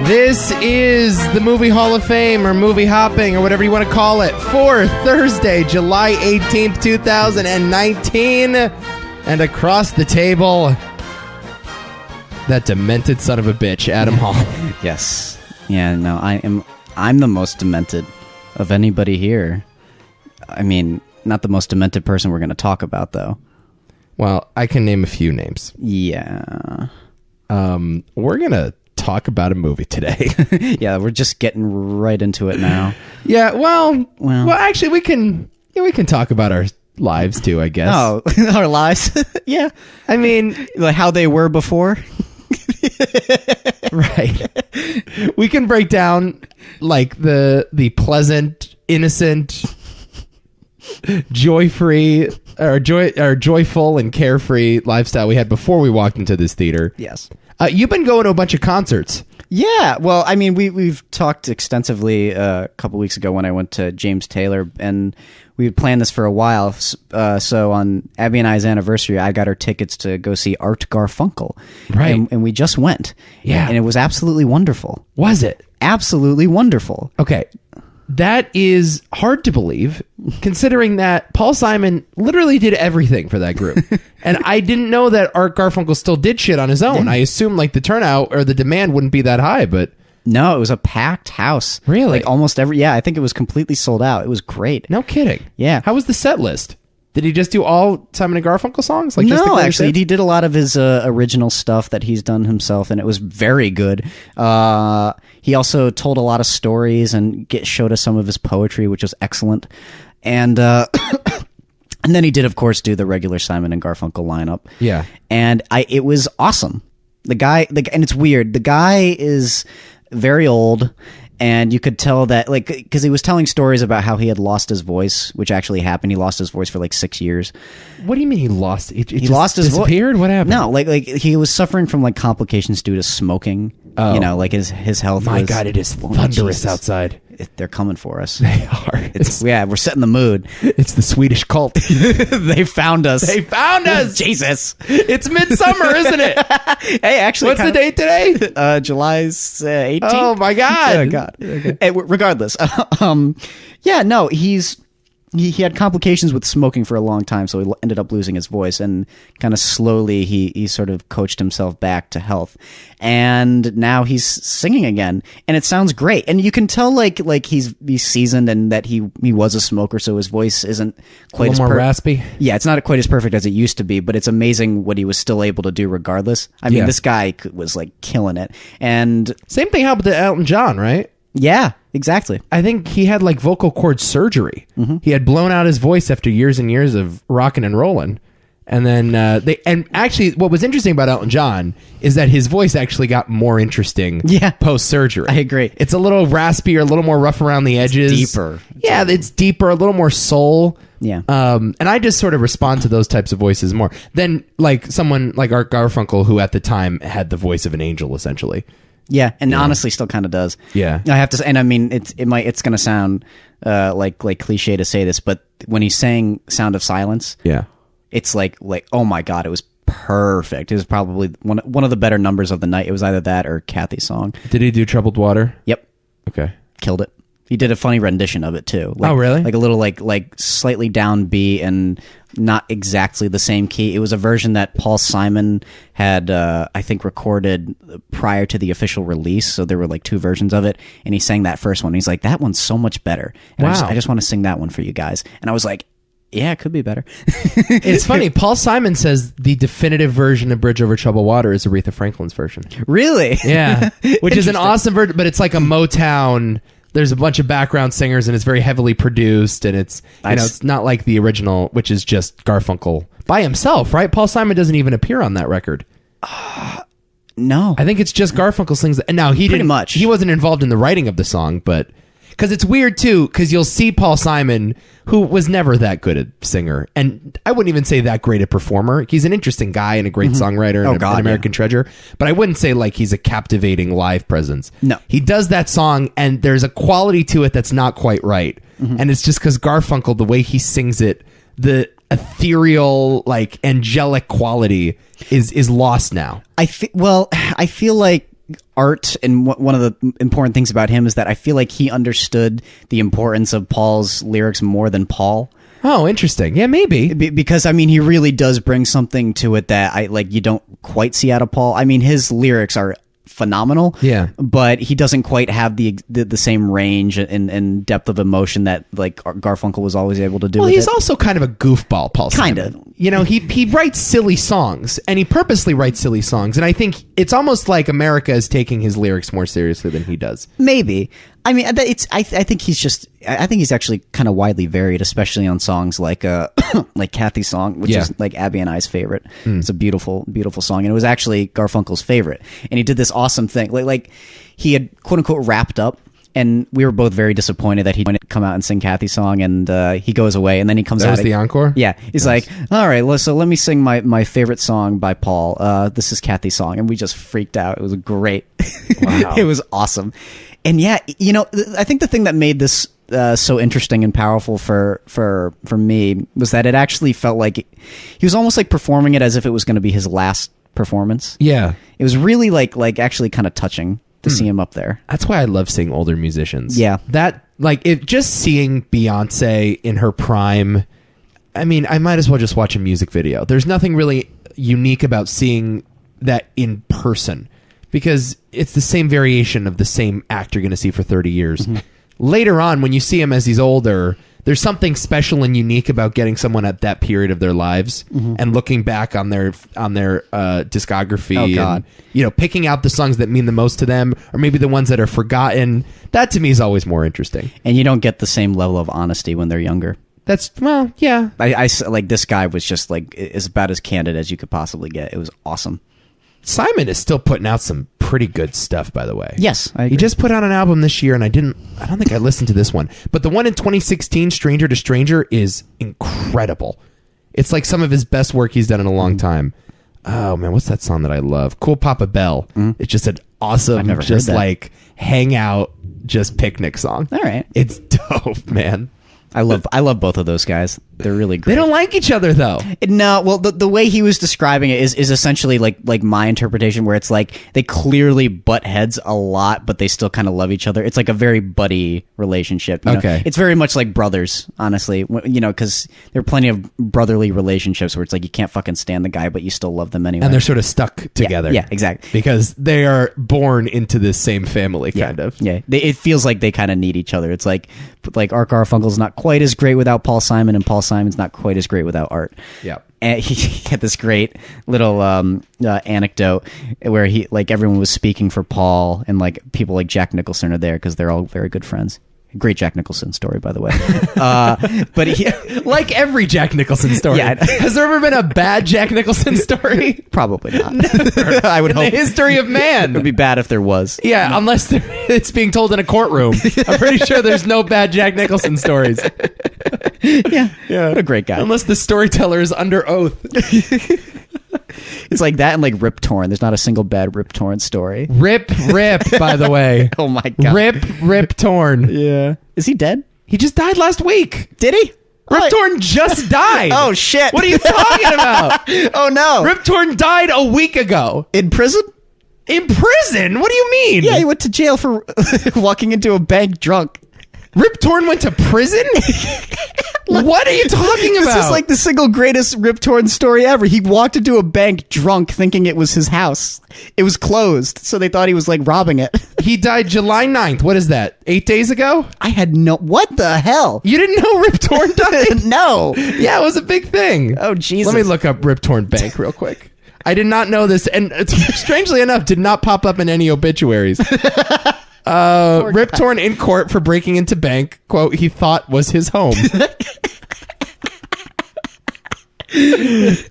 This is the Movie Hall of Fame, or movie hopping, or whatever you want to call it, for Thursday, July 18th, 2019. And across the table, that demented son of a bitch, Adam Hall. Yes. Yeah, no, I'm the most demented of anybody here. I mean, not the most demented person we're going to talk about, though. Well, I can name a few names. Yeah. We're going to talk about a movie today. Yeah, we're just getting right into it now. Yeah, well, actually, we can talk about our lives, too, I guess. Oh, our lives? Yeah. I mean, like how they were before? Right. We can break down like the pleasant, innocent, joy-free or joyful and carefree lifestyle we had before we walked into this theater. Yes. You've been going to a bunch of concerts. Yeah. Well, I mean, we've talked extensively a couple weeks ago when I went to James Taylor, and we had planned this for a while. So on Abby and I's anniversary, I got her tickets to go see Art Garfunkel. Right. And we just went. Yeah. And it was absolutely wonderful. Was it? Absolutely wonderful. Okay. That is hard to believe, considering that Paul Simon literally did everything for that group. And I didn't know that Art Garfunkel still did shit on his own. Yeah. I assumed like the turnout or the demand wouldn't be that high, but... No, it was a packed house. Really? Like almost every... Yeah, I think it was completely sold out. It was great. No kidding. Yeah. How was the set list? Did he just do all Simon and Garfunkel songs? Like just no, actually, he did a lot of his original stuff that he's done himself, and it was very good. He also told a lot of stories and showed us some of his poetry, which was excellent. And and then he did, of course, do the regular Simon and Garfunkel lineup. Yeah, and it was awesome. The guy, and it's weird. The guy is very old. And you could tell that, like, because he was telling stories about how he had lost his voice, which actually happened. He lost his voice for like 6 years. What do you mean he lost? He lost his voice. Disappeared? What happened? No, like he was suffering from like complications due to smoking. Oh. You know, like his health. My God, it is thunderous outside. They're coming for us. They are. Yeah, we're setting the mood. It's the Swedish cult. They found us. They found us. Jesus. It's Midsommer, isn't it? Hey, actually, what's the date today? July's 18th. Oh my God. Oh God. Okay. Hey, regardless, yeah, no, he had complications with smoking for a long time, so he ended up losing his voice, and kind of slowly he sort of coached himself back to health, and now he's singing again, and it sounds great, and you can tell like he's seasoned and that he was a smoker, so his voice isn't quite as more raspy. Yeah, it's not quite as perfect as it used to be, but it's amazing what he was still able to do regardless. I mean, this guy was like killing it, and same thing happened to Elton John, right? Yeah, exactly. I think he had like vocal cord surgery. Mm-hmm. He had blown out his voice after years and years of rocking and rolling. And then actually what was interesting about Elton John is that his voice actually got more interesting post-surgery. I agree. It's a little raspier, a little more rough around the edges. It's deeper. It's deeper, a little more soul. Yeah. And I just sort of respond to those types of voices more than like someone like Art Garfunkel, who at the time had the voice of an angel, essentially. Yeah, and honestly, still kind of does. Yeah, I have to, and I mean, it's going to sound like cliche to say this, but when he sang "Sound of Silence," it's like oh my God, it was perfect. It was probably one of the better numbers of the night. It was either that or Kathy's song. Did he do "Troubled Water"? Yep. Okay, killed it. He did a funny rendition of it too. Oh, really? Like a little like slightly down B and not exactly the same key. It was a version that Paul Simon had, I think, recorded prior to the official release. So there were like two versions of it, and he sang that first one. He's like, "That one's so much better." And wow! I just want to sing that one for you guys. And I was like, "Yeah, it could be better." It's funny. Paul Simon says the definitive version of "Bridge Over Troubled Water" is Aretha Franklin's version. Really? Yeah, which is an awesome version, but it's like a Motown. There's a bunch of background singers, and it's very heavily produced, and it's it's not like the original, which is just Garfunkel by himself, right? Paul Simon doesn't even appear on that record. No, I think it's just Garfunkel sings. And now he didn't much. He wasn't involved in the writing of the song, but because it's weird too, because you'll see Paul Simon, who was never that good a singer, and I wouldn't even say that great a performer. He's an interesting guy and a great songwriter and an American treasure, but I wouldn't say like he's a captivating live presence. No. He does that song, and there's a quality to it that's not quite right, and it's just because Garfunkel, the way he sings it, the ethereal, like angelic quality is lost now. I feel like art, and one of the important things about him is that I feel like he understood the importance of Paul's lyrics more than Paul. Oh, interesting. Yeah, maybe. Because, I mean, he really does bring something to it that you don't quite see out of Paul. I mean, his lyrics are phenomenal. Yeah. But he doesn't quite have the same range and depth of emotion that like Garfunkel was always able to do. Well, he's also kind of a goofball, Paul Simon. Kind of. You know, he writes silly songs, and he purposely writes silly songs, and I think it's almost like America is taking his lyrics more seriously than he does. Maybe. I mean, I think he's actually kind of widely varied, especially on songs like like Kathy's song, which is like Abby and I's favorite. It's a beautiful, beautiful song, and it was actually Garfunkel's favorite. And he did this awesome thing, like he had quote unquote wrapped up. And we were both very disappointed that he didn't come out and sing Kathy's song, and he goes away, and then he comes out. That was the encore? Yeah. He's like, all right, so let me sing my favorite song by Paul. This is Kathy's song. And we just freaked out. It was great. Wow. It was awesome. And yeah, you know, I think the thing that made this so interesting and powerful for me was that it actually felt like he was almost like performing it as if it was going to be his last performance. Yeah. It was really like actually kind of touching to see him up there. That's why I love seeing older musicians. Yeah. Just seeing Beyonce in her prime, I mean, I might as well just watch a music video. There's nothing really unique about seeing that in person because it's the same variation of the same act you're going to see for 30 years. Mm-hmm. Later on, when you see him as he's older, there's something special and unique about getting someone at that period of their lives and looking back on their discography. Oh, God. And, you know, picking out the songs that mean the most to them, or maybe the ones that are forgotten. That to me is always more interesting. And you don't get the same level of honesty when they're younger. Yeah. I like this guy was just like is about as candid as you could possibly get. It was awesome. Simon is still putting out some pretty good stuff, by the way. Yes, I agree. He just put out an album this year, and I don't think I listened to this one. But the one in 2016, Stranger to Stranger, is incredible. It's like some of his best work he's done in a long time. Oh, man, what's that song that I love? Cool Papa Bell. It's just an awesome, just like hangout, just picnic song. All right. It's dope, man. I love both of those guys. They're really great. They don't like each other though. No, well, the way he was describing it is essentially like my interpretation, where it's like they clearly butt heads a lot, but they still kind of love each other. It's like a very buddy relationship. You know? It's very much like brothers, honestly. You know, because there are plenty of brotherly relationships where it's like you can't fucking stand the guy, but you still love them anyway. And they're sort of stuck together. Yeah, exactly. Because they are born into this same family, kind of. Yeah, it feels like they kind of need each other. It's like Art Garfunkel's not quite as great without Paul Simon, and Paul Simon's not quite as great without Art. Yeah. And he had this great little anecdote where he like everyone was speaking for Paul, and like people like Jack Nicholson are there because they're all very good friends. Great Jack Nicholson story, by the way. But he, like every Jack Nicholson story. Yeah. Has there ever been a bad Jack Nicholson story? Probably not. I would hope. In the history of man. It would be bad if there was. Yeah, unless it's being told in a courtroom. I'm pretty sure there's no bad Jack Nicholson stories. Yeah. What a great guy. Unless the storyteller is under oath. It's like that and like Rip Torn. There's not a single bad Rip Torn story. Rip, by the way. Oh my God. Rip Torn. Yeah. Is he dead? He just died last week. Did he? Rip Torn just died. Oh shit. What are you talking about? Oh no. Rip Torn died a week ago. In prison? In prison? What do you mean? Yeah, he went to jail for walking into a bank drunk. Rip Torn went to prison? What are you talking about? This is like the single greatest Rip Torn story ever. He walked into a bank drunk thinking it was his house. It was closed, so they thought he was like robbing it. He died July 9th. What is that? 8 days ago? I had no... What the hell? You didn't know Rip Torn died? No. Yeah, it was a big thing. Oh, Jesus. Let me look up Rip Torn Bank real quick. I did not know this, and strangely enough, did not pop up in any obituaries. Rip Torn in court for breaking into bank, quote, he thought was his home.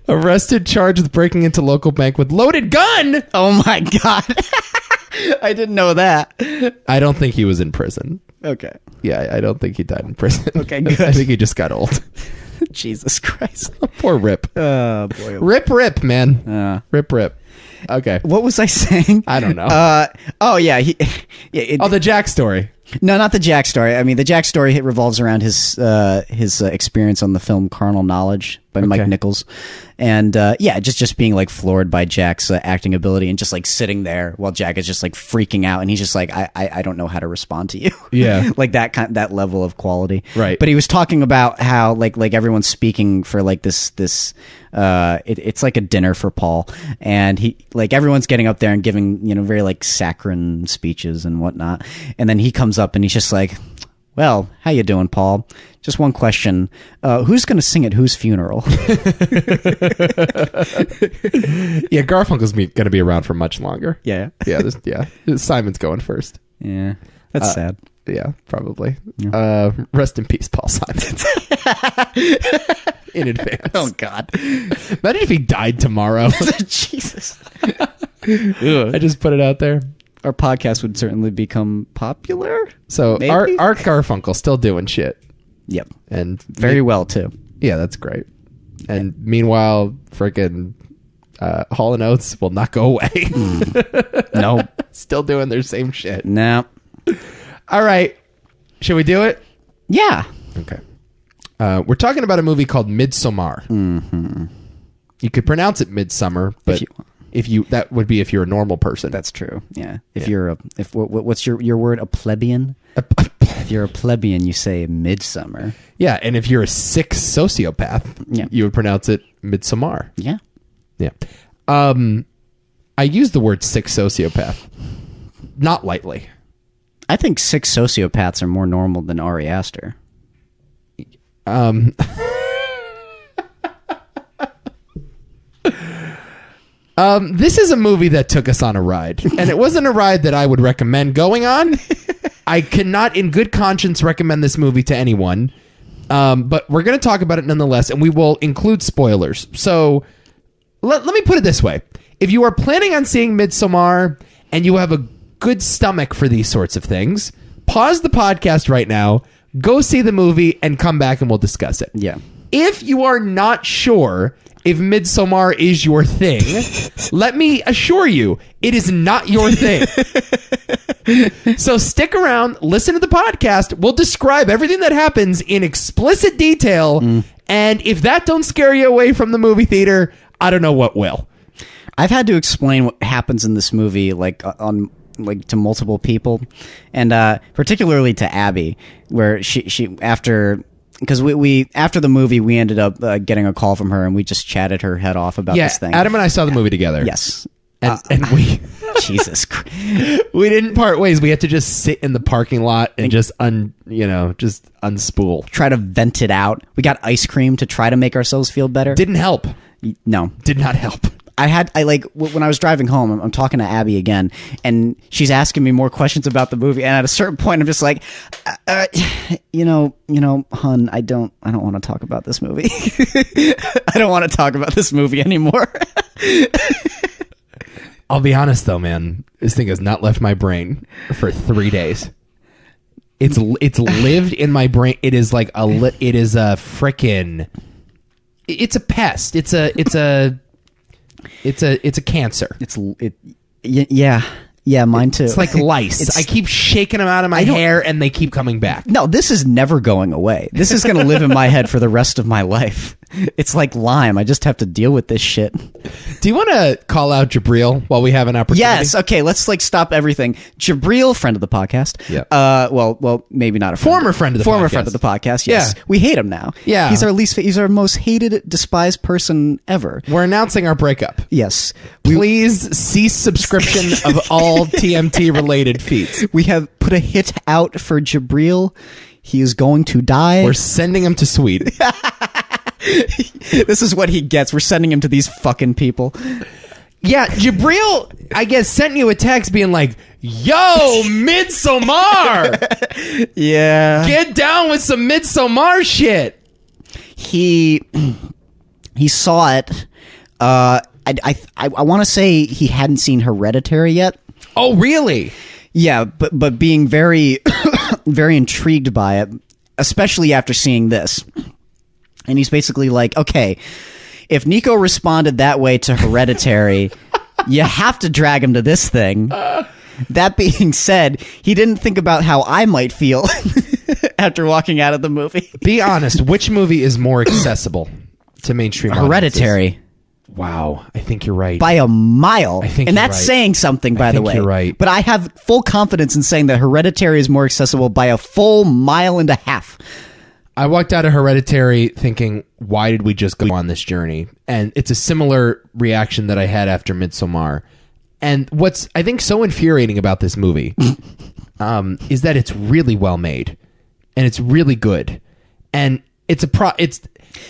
Arrested, charged with breaking into local bank with loaded gun. Oh my God. I didn't know that. I don't think he was in prison. Okay. Yeah, I don't think he died in prison. Okay, good. I think he just got old. Jesus Christ. Poor Rip. Oh, boy. Rip, man. Rip. Okay. What was I saying? I don't know. Oh, yeah. The Jack story. No, not the Jack story. I mean, the Jack story revolves around his experience on the film Carnal Knowledge by Mike Nichols. And just being like floored by Jack's acting ability and just like sitting there while Jack is just like freaking out. And he's just like, I don't know how to respond to you. Yeah. Like that level of quality. Right. But he was talking about how like everyone's speaking for like this it's like a dinner for Paul, and he like everyone's getting up there and giving, you know, very like saccharine speeches and whatnot, and then he comes up and he's just like, well, how you doing, Paul? Just one question. Who's going to sing at whose funeral? Yeah, Garfunkel's going to be around for much longer. Yeah. Simon's going first. Yeah. That's sad. Yeah, probably. Yeah. Rest in peace, Paul Simon. In advance. Oh, God. Imagine if he died tomorrow. Jesus. I just put it out there. Our podcast would certainly become popular. So Art Garfunkel still doing shit. Yep. And very well, too. Yeah, that's great. And meanwhile, frickin' Hall & Oates will not go away. No. Still doing their same shit. No. All right. Should we do it? Yeah. Okay. We're talking about a movie called Midsommer. Mm-hmm. You could pronounce it Midsummer, but if you that would be if you're a normal person. That's true. Yeah. What's your word? A plebeian? If you're a plebeian, you say Midsummer. Yeah, and if you're a sick sociopath, you would pronounce it Midsommer. Yeah. Yeah. I use the word sick sociopath not lightly. I think sick sociopaths are more normal than Ari Aster. This is a movie that took us on a ride, and it wasn't a ride that I would recommend going on. I cannot, in good conscience, recommend this movie to anyone. But we're going to talk about it nonetheless, and we will include spoilers. So let me put it this way. If you are planning on seeing Midsommar and you have a good stomach for these sorts of things, pause the podcast right now, go see the movie, and come back and we'll discuss it. Yeah. If you are not sure if Midsommar is your thing, let me assure you, it is not your thing. So stick around, listen to the podcast. We'll describe everything that happens in explicit detail. And if that don't scare you away from the movie theater, I don't know what will. I've had to explain what happens in this movie, to multiple people, and particularly to Abby, where she after. Because we after the movie, we ended up getting a call from her, and we just chatted her head off about this thing. Adam and I saw the movie together. Yes. And we... Jesus Christ. We didn't part ways. We had to just sit in the parking lot and just unspool. Try to vent it out. We got ice cream to try to make ourselves feel better. Didn't help. No. Did not help. When I was driving home, I'm talking to Abby again, and she's asking me more questions about the movie, and at a certain point, I'm just like, hun, I don't want to talk about this movie. I don't want to talk about this movie anymore. I'll be honest though, man, this thing has not left my brain for 3 days. It's lived in my brain. It is like it's a pest. It's a cancer. Yeah, mine too. It's like lice. I keep shaking them out of my hair and they keep coming back. No, this is never going away. This is going to live in my head for the rest of my life. It's like Lyme. I just have to deal with this shit. Do you want to call out Jabril while we have an opportunity? Yes. Okay. Let's stop everything. Jabril, friend of the podcast. Yeah. Well, maybe not a friend. Former friend of the podcast. Yes. Yeah. We hate him now. Yeah. He's our most hated, despised person ever. We're announcing our breakup. Yes. Please cease subscription of all TMT related feeds. We have put a hit out for Jabril. He is going to die. We're sending him to Sweden. This is what he gets. We're sending him to these fucking people. Yeah, Jabril, I guess, sent you a text being like, yo, Midsommar! Yeah. Get down with some Midsommar shit. He saw it. I want to say he hadn't seen Hereditary yet. Oh, really? Yeah, but being very, very intrigued by it, especially after seeing this. And he's basically like, okay, if Nico responded that way to Hereditary, you have to drag him to this thing. That being said, he didn't think about how I might feel after walking out of the movie. Be honest, which movie is more accessible to mainstream Hereditary. Audiences? Wow, I think you're right. By a mile. I think and that's saying something, by the way. You're right. But I have full confidence in saying that Hereditary is more accessible by a full mile and a half. I walked out of Hereditary thinking, why did we just go on this journey? And it's a similar reaction that I had after Midsommer. And what's, I think, so infuriating about this movie is that it's really well made. And it's really good. And it's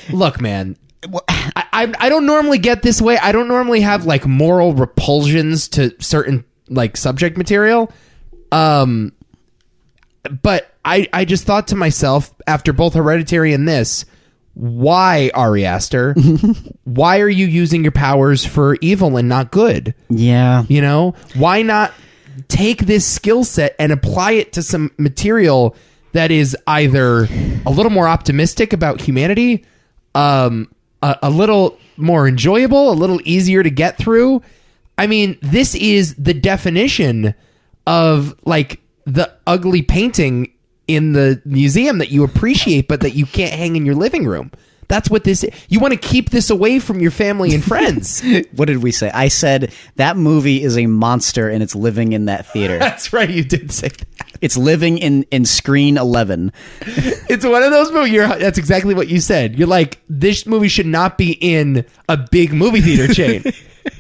look, man, I don't normally get this way. I don't normally have like moral repulsions to certain like subject material. But I just thought to myself after both Hereditary and this, why, Ari Aster? Why are you using your powers for evil and not good? Yeah. You know, why not take this skill set and apply it to some material that is either a little more optimistic about humanity, a little more enjoyable, a little easier to get through. I mean, this is the definition of like the ugly painting in the museum that you appreciate, but that you can't hang in your living room. That's what this is. You want to keep this away from your family and friends. What did we say? I said that movie is a monster and it's living in that theater. That's right. You did say that. It's living in screen 11. It's one of those movies. That's exactly what you said. You're like, this movie should not be in a big movie theater chain.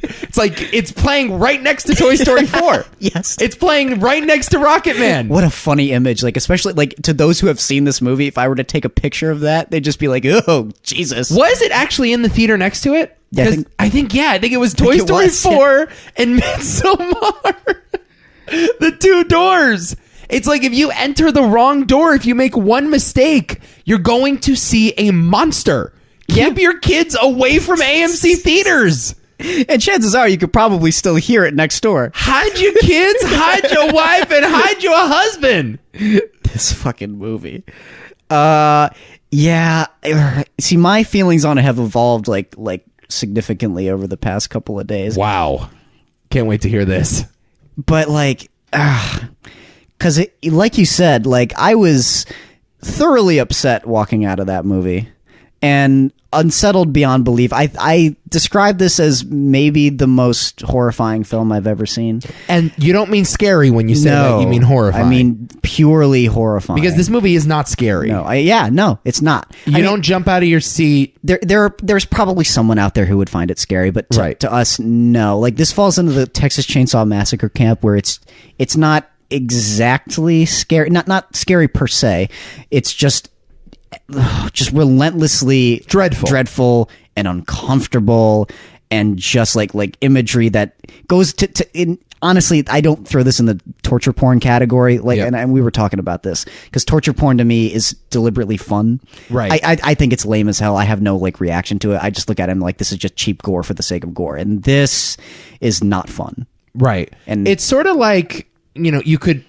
It's like it's playing right next to Toy Story 4. Yes. It's playing right next to Rocket Man. What a funny image. Like, especially like to those who have seen this movie, if I were to take a picture of that, they'd just be like, oh, Jesus. Was it actually in the theater next to it? Yeah, I think it was Toy Story 4 and Midsommer. The two doors. It's like if you enter the wrong door, if you make one mistake, you're going to see a monster. Keep your kids away from AMC theaters. And chances are you could probably still hear it next door. Hide your kids, hide your wife, and hide your husband. This fucking movie. Yeah. See, my feelings on it have evolved like significantly over the past couple of days. Wow. Can't wait to hear this. But like, because like you said, like I was thoroughly upset walking out of that movie and unsettled beyond belief. I describe this as maybe the most horrifying film I've ever seen. And you don't mean scary when you say that. You mean horrifying. I mean purely horrifying. Because this movie is not scary. No, it's not. You don't jump out of your seat. There's probably someone out there who would find it scary, but to us, no. Like this falls into the Texas Chainsaw Massacre camp where it's not exactly scary. Not scary per se. It's just relentlessly dreadful and uncomfortable, and just like imagery that goes to honestly, I don't throw this in the torture porn category. Like, and we were talking about this because torture porn to me is deliberately fun. Right. I think it's lame as hell. I have no like reaction to it. I just look at it and like, this is just cheap gore for the sake of gore, and this is not fun. Right. And it's sort of like, you know, you could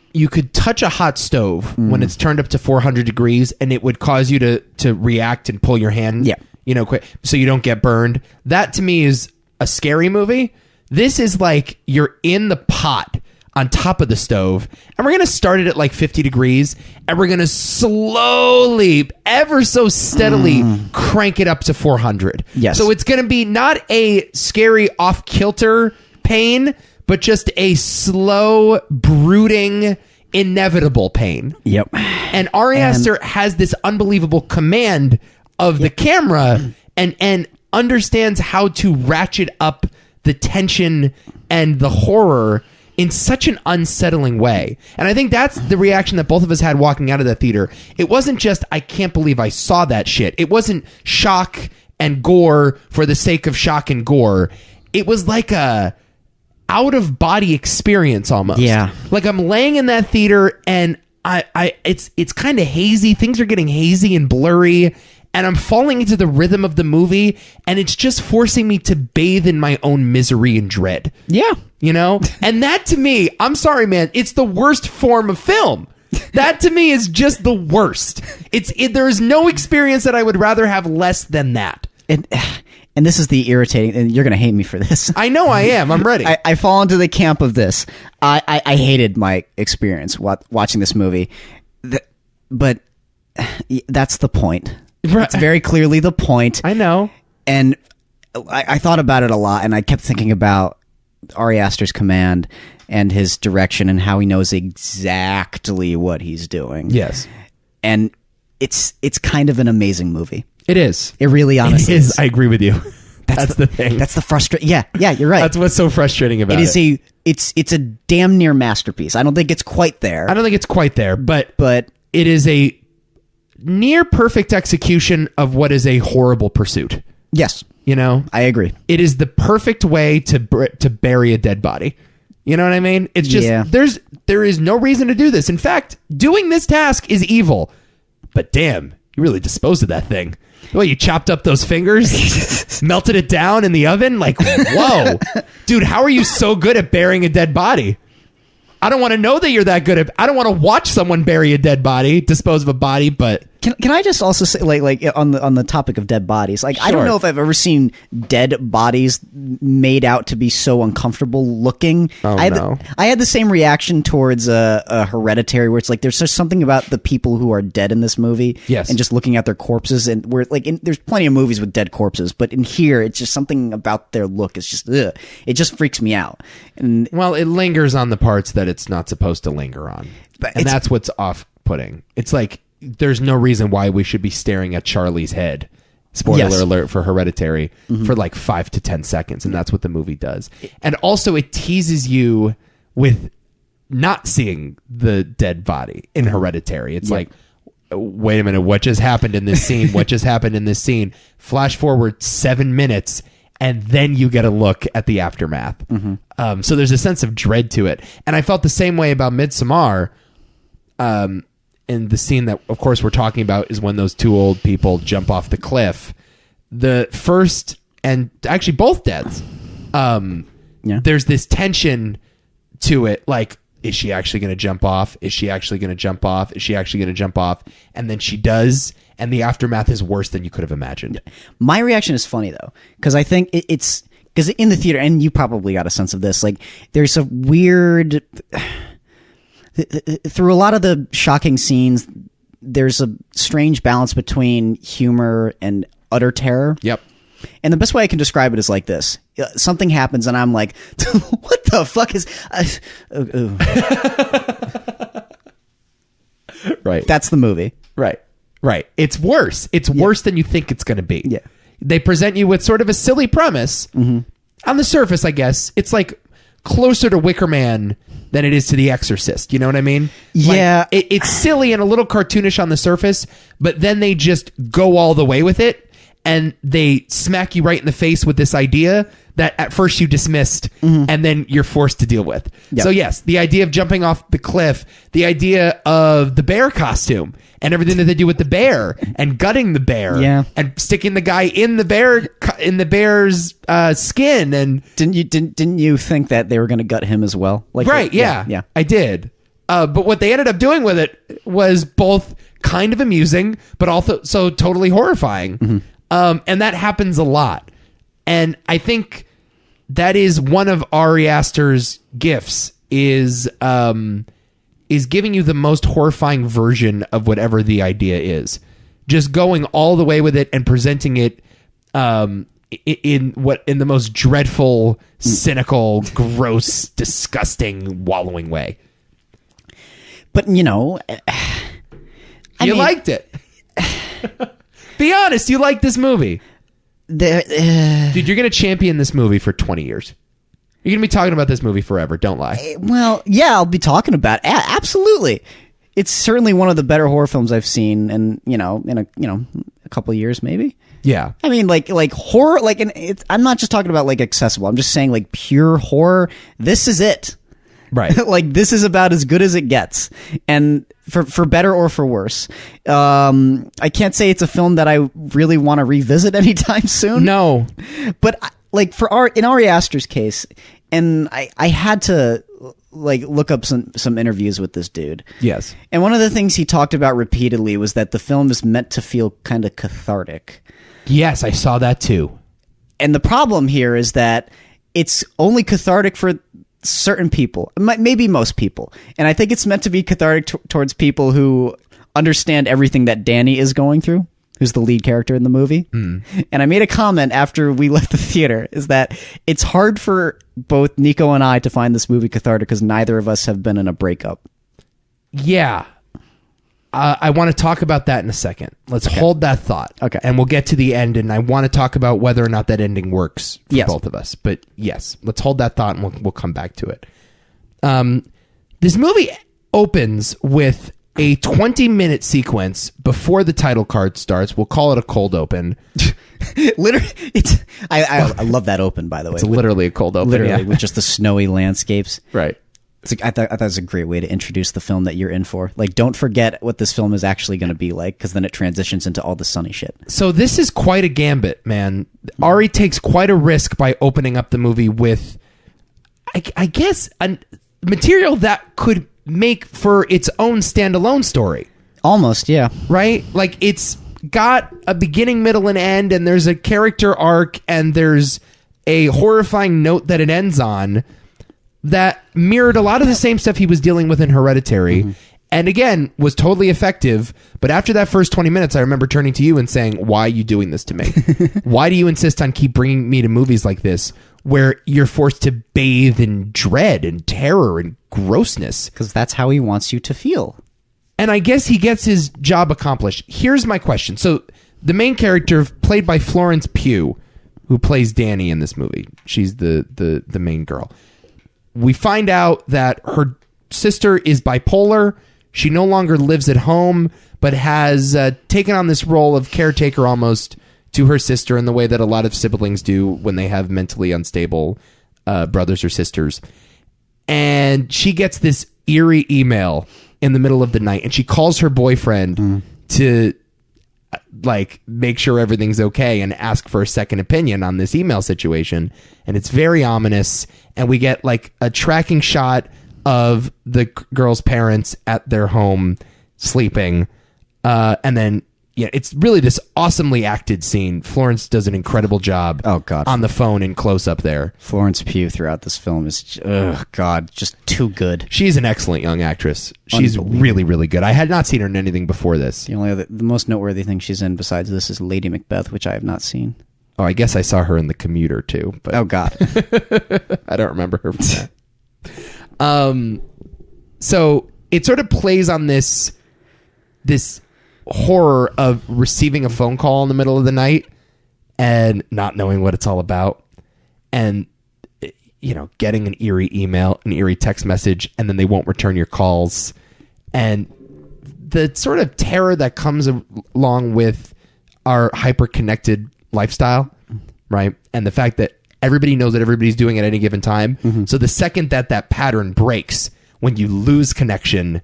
touch a hot stove when it's turned up to 400 degrees and it would cause you to react and pull your hand, you know, quick so you don't get burned. That to me is a scary movie. This is like you're in the pot on top of the stove and we're going to start it at like 50 degrees and we're going to slowly, ever so steadily crank it up to 400. Yes. So it's going to be not a scary off-kilter pain, but just a slow, brooding, inevitable pain. Yep. And Ari Aster has this unbelievable command of the camera and understands how to ratchet up the tension and the horror in such an unsettling way. And I think that's the reaction that both of us had walking out of that theater. It wasn't just, I can't believe I saw that shit. It wasn't shock and gore for the sake of shock and gore. It was like a out of body experience almost. Yeah. Like I'm laying in that theater and it's kind of hazy. Things are getting hazy and blurry and I'm falling into the rhythm of the movie and it's just forcing me to bathe in my own misery and dread. Yeah. You know? And that to me, I'm sorry, man, it's the worst form of film. That to me is just the worst. There is no experience that I would rather have less than that. And and this is the irritating, and you're going to hate me for this. I know I am. I'm ready. I fall into the camp of this. I hated my experience watching this movie, but that's the point. Right. It's very clearly the point. I know. And I thought about it a lot, and I kept thinking about Ari Aster's command and his direction and how he knows exactly what he's doing. Yes. And it's kind of an amazing movie. It is. It really honestly is. I agree with you. That's the thing. That's the frustrating. Yeah, you're right. That's what's so frustrating about it. It's a damn near masterpiece. I don't think it's quite there. But it is a near perfect execution of what is a horrible pursuit. Yes. You know? I agree. It is the perfect way to bury a dead body. You know what I mean? It's just, there is no reason to do this. In fact, doing this task is evil. But damn, you really disposed of that thing. The way you chopped up those fingers, melted it down in the oven. Like, whoa. Dude, how are you so good at burying a dead body? I don't want to know that you're that good at... I don't want to watch someone bury a dead body, dispose of a body, but... Can I just also say, like on the topic of dead bodies, like, sure. I don't know if I've ever seen dead bodies made out to be so uncomfortable looking. I had the same reaction towards a Hereditary, where it's like there's just something about the people who are dead in this movie, yes, and just looking at their corpses, and where there's plenty of movies with dead corpses, but in here it's just something about their look is just it just freaks me out. And well, it lingers on the parts that it's not supposed to linger on, and that's what's off-putting. It's like, there's no reason why we should be staring at Charlie's head. Spoiler alert for Hereditary, for like 5 to 10 seconds. And that's what the movie does. And also it teases you with not seeing the dead body in Hereditary. It's like, wait a minute, what just happened in this scene? What just happened in this scene? Flash forward 7 minutes, and then you get a look at the aftermath. So there's a sense of dread to it. And I felt the same way about Midsommer. And the scene that, of course, we're talking about is when those two old people jump off the cliff. The first, and actually both deaths, there's this tension to it. Like, is she actually going to jump off? Is she actually going to jump off? Is she actually going to jump off? And then she does, and the aftermath is worse than you could have imagined. My reaction is funny, though, because I think it's... Because in the theater, and you probably got a sense of this, like, there's a weird... Through a lot of the shocking scenes, there's a strange balance between humor and utter terror. Yep. And the best way I can describe it is like this. Something happens and I'm like, what the fuck is... Right. That's the movie. Right. It's worse. It's worse than you think it's going to be. Yeah. They present you with sort of a silly premise. On the surface, I guess. It's like closer to Wicker Man than it is to The Exorcist. You know what I mean? Yeah. Like, it's silly and a little cartoonish on the surface, but then they just go all the way with it, and they smack you right in the face with this idea that at first you dismissed, and then you're forced to deal with. Yep. So yes, the idea of jumping off the cliff, the idea of the bear costume, and everything that they do with the bear, and gutting the bear, and sticking the guy in the bear's skin, and didn't you think that they were going to gut him as well? Like, right? Yeah, I did. But what they ended up doing with it was both kind of amusing, but also so totally horrifying. And that happens a lot. And I think that is one of Ari Aster's gifts is giving you the most horrifying version of whatever the idea is. Just going all the way with it and presenting it in the most dreadful, cynical, gross, disgusting, wallowing way. But, you know... you liked it. Be honest, you liked this movie. Dude, you're going to champion this movie for 20 years. You're going to be talking about this movie forever. Don't lie. Well, yeah, I'll be talking about it. Absolutely. It's certainly one of the better horror films I've seen, and in a couple of years, maybe. Yeah. I mean, like horror, I'm not just talking about like accessible. I'm just saying like pure horror. This is it. Right. Like, this is about as good as it gets, and for better or for worse. I can't say it's a film that I really want to revisit anytime soon. No. But like in Ari Aster's case, and I had to like look up some interviews with this dude. Yes. And one of the things he talked about repeatedly was that the film is meant to feel kind of cathartic. Yes, I saw that too. And the problem here is that it's only cathartic for certain people, maybe most people. And I think it's meant to be cathartic towards people who understand everything that Danny is going through, who's the lead character in the movie. And I made a comment after we left the theater, is that it's hard for both Nico and I to find this movie cathartic because neither of us have been in a breakup. Yeah. I want to talk about that in a second. Let's hold that thought. Okay. And we'll get to the end, and I want to talk about whether or not that ending works for both of us. But yes, let's hold that thought, and we'll come back to it. This movie opens with a 20-minute sequence before the title card starts. We'll call it a cold open. Literally, I love that open, by the way. It's literally a cold open. Literally, with just the snowy landscapes. Right. I thought that was a great way to introduce the film that you're in for. Like, don't forget what this film is actually going to be like, because then it transitions into all the sunny shit. So this is quite a gambit, man. Ari takes quite a risk by opening up the movie with, I guess, material that could make for its own standalone story. Almost, yeah. Right? Like, it's got a beginning, middle, and end, and there's a character arc, and there's a horrifying note that it ends on that mirrored a lot of the same stuff he was dealing with in Hereditary. And again, was totally effective. But after that first 20 minutes, I remember turning to you and saying, why are you doing this to me? Why do you insist on keep bringing me to movies like this where you're forced to bathe in dread and terror and grossness? Because that's how he wants you to feel. And I guess he gets his job accomplished. Here's my question. So the main character, played by Florence Pugh, who plays Danny in this movie, she's the main girl. We find out that her sister is bipolar. She no longer lives at home, but has taken on this role of caretaker almost to her sister in the way that a lot of siblings do when they have mentally unstable brothers or sisters. And she gets this eerie email in the middle of the night, and she calls her boyfriend to like make sure everything's okay and ask for a second opinion on this email situation. And it's very ominous, and we get like a tracking shot of the girl's parents at their home sleeping, and then it's really this awesomely acted scene. Florence does an incredible job on the phone in close-up there. Florence Pugh throughout this film is just too good. She's an excellent young actress. She's really, really good. I had not seen her in anything before this. The most noteworthy thing she's in besides this is Lady Macbeth, which I have not seen. Oh, I guess I saw her in The Commuter too. But oh God. I don't remember her from that. So it sort of plays on this horror of receiving a phone call in the middle of the night and not knowing what it's all about, and getting an eerie email, an eerie text message, and then they won't return your calls, and the sort of terror that comes along with our hyper-connected lifestyle, right? And the fact that everybody knows that everybody's doing it at any given time. So the second that pattern breaks, when you lose connection,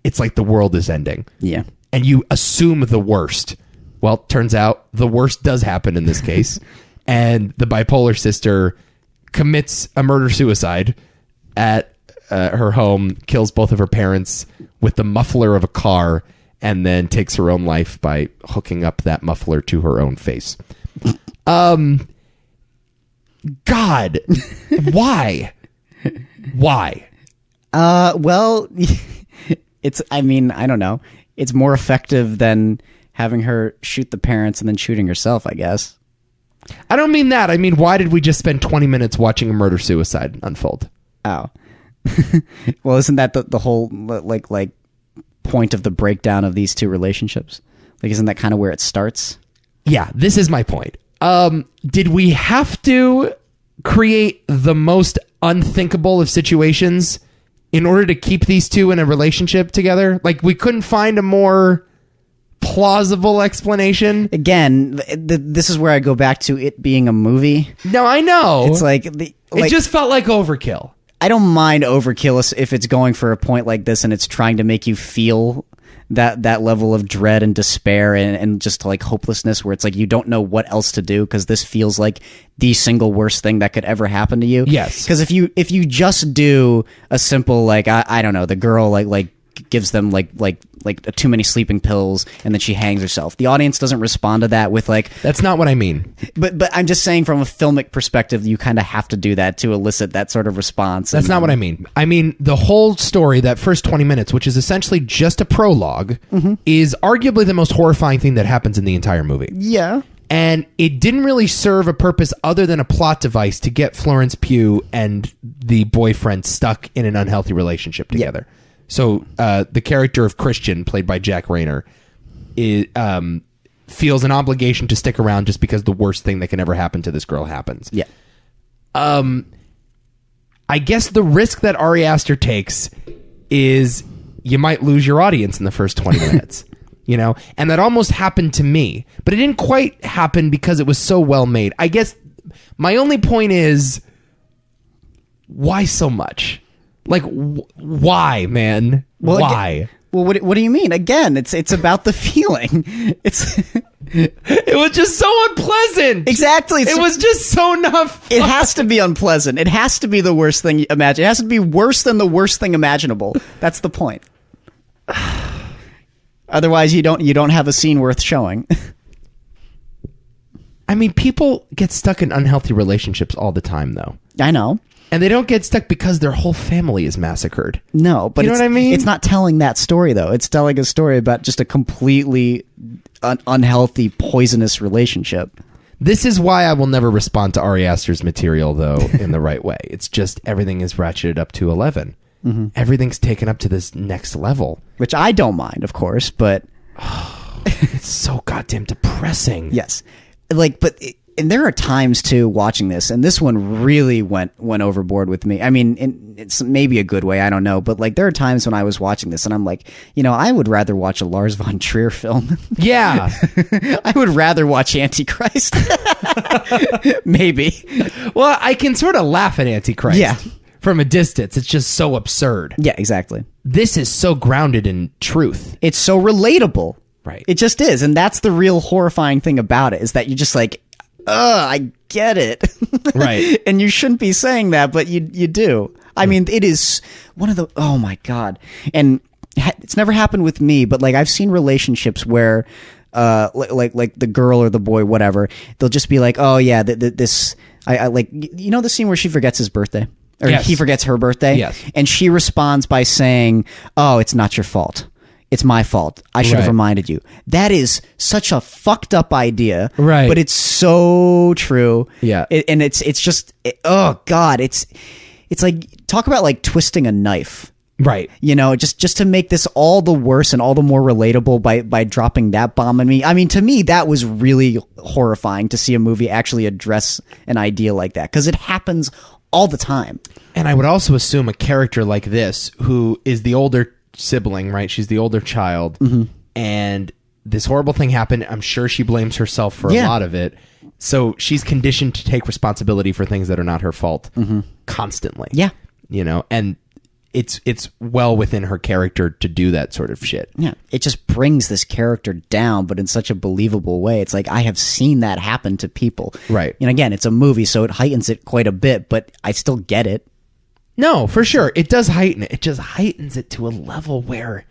it's like the world is ending. Yeah. And you assume the worst. Well, turns out the worst does happen in this case. And the bipolar sister commits a murder-suicide at her home, kills both of her parents with the muffler of a car, and then takes her own life by hooking up that muffler to her own face. God, why? Why? Well, I don't know. It's more effective than having her shoot the parents and then shooting herself, I guess. I don't mean that. I mean, why did we just spend 20 minutes watching a murder-suicide unfold? Oh. Well, isn't that the whole, like point of the breakdown of these two relationships? Like, isn't that kind of where it starts? Yeah, this is my point. Did we have to create the most unthinkable of situations in order to keep these two in a relationship together? Like, we couldn't find a more plausible explanation? Again, this is where I go back to it being a movie. No, I know. It's like... it just felt like overkill. I don't mind overkill if it's going for a point like this and it's trying to make you feel that level of dread and despair and just like hopelessness, where it's like you don't know what else to do because this feels like the single worst thing that could ever happen to you. Yes. Because if you just do a simple, like, I don't know, the girl like gives them like too many sleeping pills, and then she hangs herself. The audience doesn't respond to that with like... That's not what I mean. But I'm just saying from a filmic perspective, you kind of have to do that to elicit that sort of response. That's not what I mean. I mean, the whole story, that first 20 minutes, which is essentially just a prologue, is arguably the most horrifying thing that happens in the entire movie. Yeah. And it didn't really serve a purpose other than a plot device to get Florence Pugh and the boyfriend stuck in an unhealthy relationship together. Yeah. So the character of Christian, played by Jack Rayner, feels an obligation to stick around just because the worst thing that can ever happen to this girl happens. Yeah. I guess the risk that Ari Aster takes is you might lose your audience in the first 20 minutes. You know, and that almost happened to me, but it didn't quite happen because it was so well made. I guess my only point is, why so much? Like, why, man? Well, why? What do you mean? Again, it's about the feeling. It was just so unpleasant. Exactly. It was just so not fun. It has to be unpleasant. It has to be the worst thing you imagine. It has to be worse than the worst thing imaginable. That's the point. Otherwise, you don't have a scene worth showing. I mean, people get stuck in unhealthy relationships all the time, though. I know. And they don't get stuck because their whole family is massacred. No, but you know what I mean? It's not telling that story, though. It's telling a story about just a completely unhealthy, poisonous relationship. This is why I will never respond to Ari Aster's material, though, in the right way. It's just everything is ratcheted up to 11. Mm-hmm. Everything's taken up to this next level. Which I don't mind, of course, but... It's so goddamn depressing. Yes. And there are times, too, watching this, and this one really went overboard with me. I mean, it's maybe a good way, I don't know, but like there are times when I was watching this, and I'm like, you know, I would rather watch a Lars von Trier film. Yeah. I would rather watch Antichrist. Maybe. Well, I can sort of laugh at Antichrist. Yeah. From a distance. It's just so absurd. Yeah, exactly. This is so grounded in truth. It's so relatable. Right. It just is. And that's the real horrifying thing about it, is that you're just like, I get it. Right. And you shouldn't be saying that, but you do. I mean, it is one of the, oh my God. And it's never happened with me, but like I've seen relationships where like the girl or the boy, whatever, they'll just be like, oh yeah, I like, you know the scene where she forgets his birthday? Or yes. He forgets her birthday? Yes. And she responds by saying, oh, it's not your fault. It's my fault. I should have reminded you. That is such a fucked up idea. Right. But it's so true. Yeah. And it's just, oh God, it's like, talk about like twisting a knife. Right. You know, just to make this all the worse and all the more relatable by dropping that bomb on me. I mean, to me, that was really horrifying to see a movie actually address an idea like that, because it happens all the time. And I would also assume a character like this, who is the older sibling, right? She's the older child, and this horrible thing happened. I'm sure she blames herself for a lot of it. So she's conditioned to take responsibility for things that are not her fault constantly. Yeah. You know, and it's well within her character to do that sort of shit. Yeah. It just brings this character down, but in such a believable way. It's like, I have seen that happen to people. Right. And again, it's a movie, so it heightens it quite a bit, but I still get it. No, for sure. It does heighten it. It just heightens it to a level where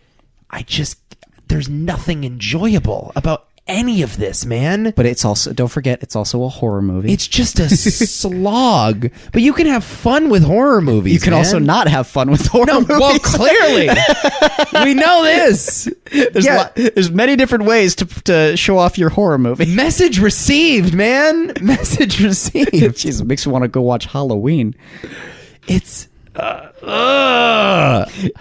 there's nothing enjoyable about any of this, man. But it's also, don't forget, it's also a horror movie. It's just a slog. But you can have fun with horror movies. You can also not have fun with horror movies. Well, clearly. We know this. There's many different ways to show off your horror movie. Message received, man. Message received. Jeez, it makes me want to go watch Halloween. It's...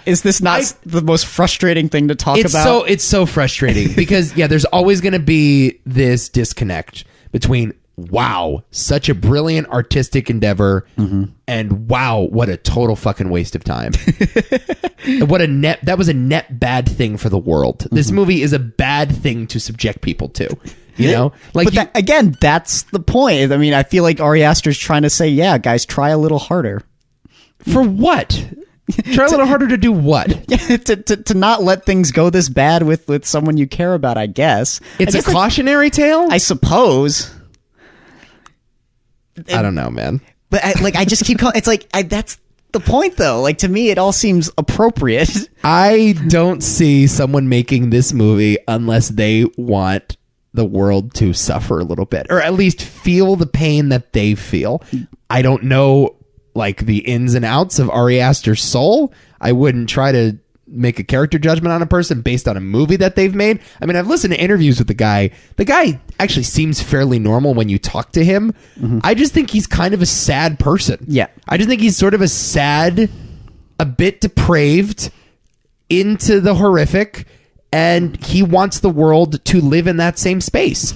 Is this not the most frustrating thing to talk about? It's so frustrating because there's always going to be this disconnect between wow, such a brilliant artistic endeavor, and wow, what a total fucking waste of time. That was a net bad thing for the world. This movie is a bad thing to subject people to. You know, like, but again, that's the point. I mean, I feel like Ari Aster's trying to say, yeah, guys, try a little harder. For what? Try a little harder to do what? to not let things go this bad with someone you care about, I guess. It's a cautionary tale? I suppose. I don't know, man. But I just keep calling. It's like, the point, though. Like, to me, it all seems appropriate. I don't see someone making this movie unless they want the world to suffer a little bit, or at least feel the pain that they feel. I don't know, like, the ins and outs of Ari Aster's soul. I wouldn't try to make a character judgment on a person based on a movie that they've made. I mean, I've listened to interviews with the guy. The guy actually seems fairly normal when you talk to him. Mm-hmm. I just think he's kind of a sad person. Yeah. I just think he's sort of a sad, a bit depraved, into the horrific, and he wants the world to live in that same space.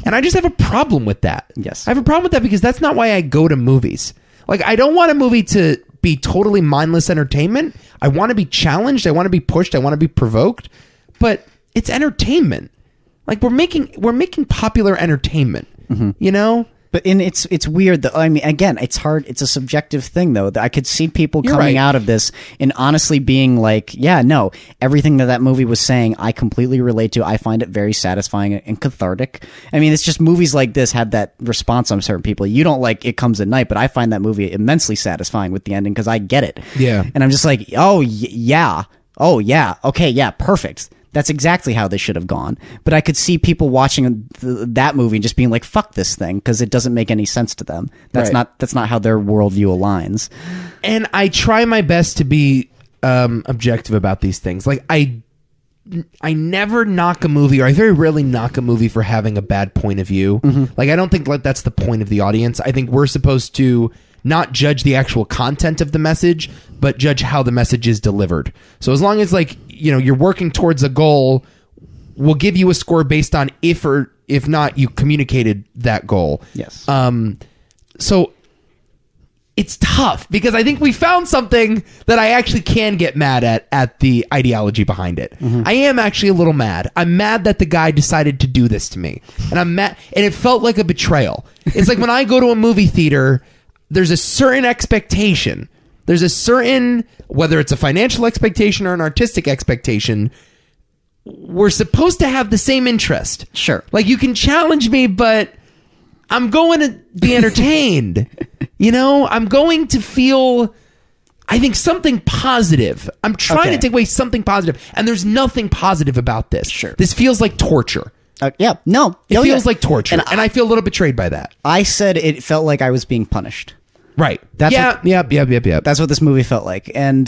And I just have a problem with that. Yes. I have a problem with that because that's not why I go to movies. Like, I don't want a movie to be totally mindless entertainment. I want to be challenged. I want to be pushed. I want to be provoked. But it's entertainment. Like, we're making popular entertainment. Mm-hmm. You know? But it's weird though. I mean, again, it's hard. It's a subjective thing though. I could see people coming out of this and honestly being like, yeah, no, everything that movie was saying, I completely relate to. I find it very satisfying and cathartic. I mean, it's just movies like this have that response on certain people. You don't like It Comes at Night, but I find that movie immensely satisfying with the ending because I get it. Yeah. And I'm just like, oh yeah. Okay, yeah, perfect. That's exactly how they should have gone. But I could see people watching that movie and just being like, fuck this thing, because it doesn't make any sense to them. That's not how their worldview aligns. And I try my best to be objective about these things. Like, I never knock a movie, or I very rarely knock a movie for having a bad point of view. Mm-hmm. Like, I don't think that's the point of the audience. I think we're supposed to not judge the actual content of the message, but judge how the message is delivered. So as long as, like, you know, you're working towards a goal, we'll give you a score based on if not you communicated that goal. Yes. So it's tough because I think we found something that I actually can get mad at the ideology behind it. Mm-hmm. I am actually a little mad. I'm mad that the guy decided to do this to me, and I'm mad, and it felt like a betrayal. It's like when I go to a movie theater, there's a certain expectation. There's a certain, whether it's a financial expectation or an artistic expectation, we're supposed to have the same interest. Sure. Like, you can challenge me, but I'm going to be entertained. You know, I'm going to feel, I think, something positive. I'm trying to take away something positive, and there's nothing positive about this. Sure. This feels like torture. Yeah, no. It feels like torture, and I feel a little betrayed by that. I said it felt like I was being punished. Right. That's Yep. That's what this movie felt like. And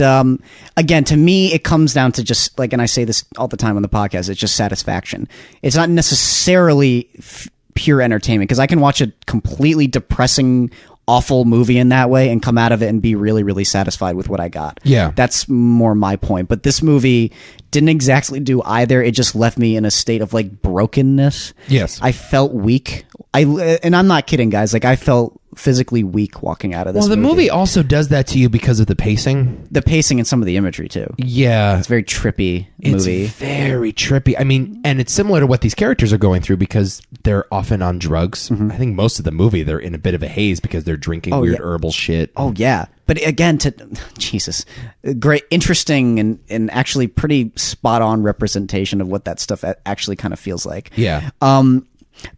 again, to me, it comes down to just, like, and I say this all the time on the podcast, it's just satisfaction. It's not necessarily pure entertainment, because I can watch a completely depressing, awful movie in that way and come out of it and be really, really satisfied with what I got. Yeah. That's more my point. But this movie didn't exactly do either. It just left me in a state of, like, brokenness. Yes. I felt weak. And I'm not kidding, guys. Like, I felt physically weak walking out of this movie. Well, the movie also does that to you because of the pacing. The pacing and some of the imagery, too. Yeah. It's a very trippy movie. It's very trippy. I mean, and it's similar to what these characters are going through because they're often on drugs. Mm-hmm. I think most of the movie, they're in a bit of a haze because they're drinking weird herbal shit. Oh, yeah. But again, Jesus, great, interesting, and actually pretty spot-on representation of what that stuff actually kind of feels like. Yeah.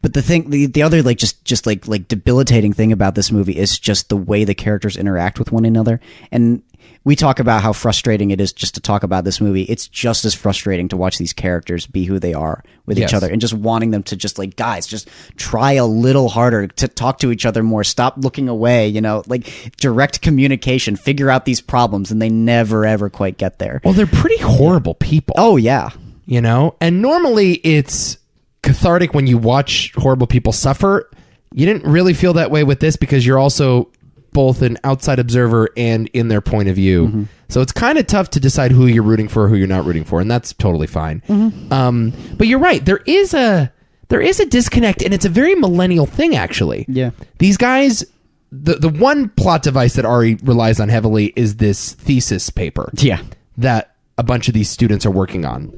But the thing, the other, like, just like debilitating thing about this movie is just the way the characters interact with one another. And we talk about how frustrating it is just to talk about this movie. It's just as frustrating to watch these characters be who they are with each other, and just wanting them to just, like, guys, just try a little harder to talk to each other more. Stop looking away, you know, like, direct communication, figure out these problems, and they never, ever quite get there. Well, they're pretty horrible people. Oh, yeah. You know, and normally it's cathartic when you watch horrible people suffer. You didn't really feel that way with this because you're also both an outside observer and in their point of view. Mm-hmm. So it's kind of tough to decide who you're rooting for, who you're not rooting for, and that's totally fine. Mm-hmm. But you're right. There is a disconnect, and it's a very millennial thing, actually. Yeah. These guys, the one plot device that Ari relies on heavily is this thesis paper. Yeah. That a bunch of these students are working on.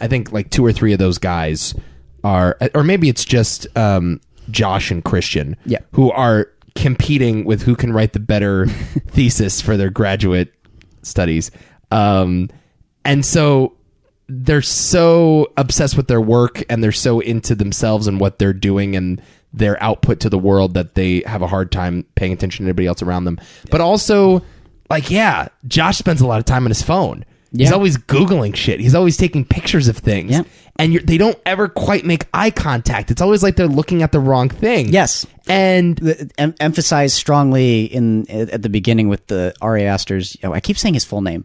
I think like 2 or 3 of those guys are, or maybe it's just Josh and Christian, who are competing with who can write the better thesis for their graduate studies. And so they're so obsessed with their work, and they're so into themselves and what they're doing and their output to the world that they have a hard time paying attention to anybody else around them. But also, like, yeah, Josh spends a lot of time on his phone. Yeah. He's always Googling shit. He's always taking pictures of things. Yeah. And they don't ever quite make eye contact. It's always like they're looking at the wrong thing. Yes. And emphasized strongly at the beginning with the Ari Aster's. I keep saying his full name,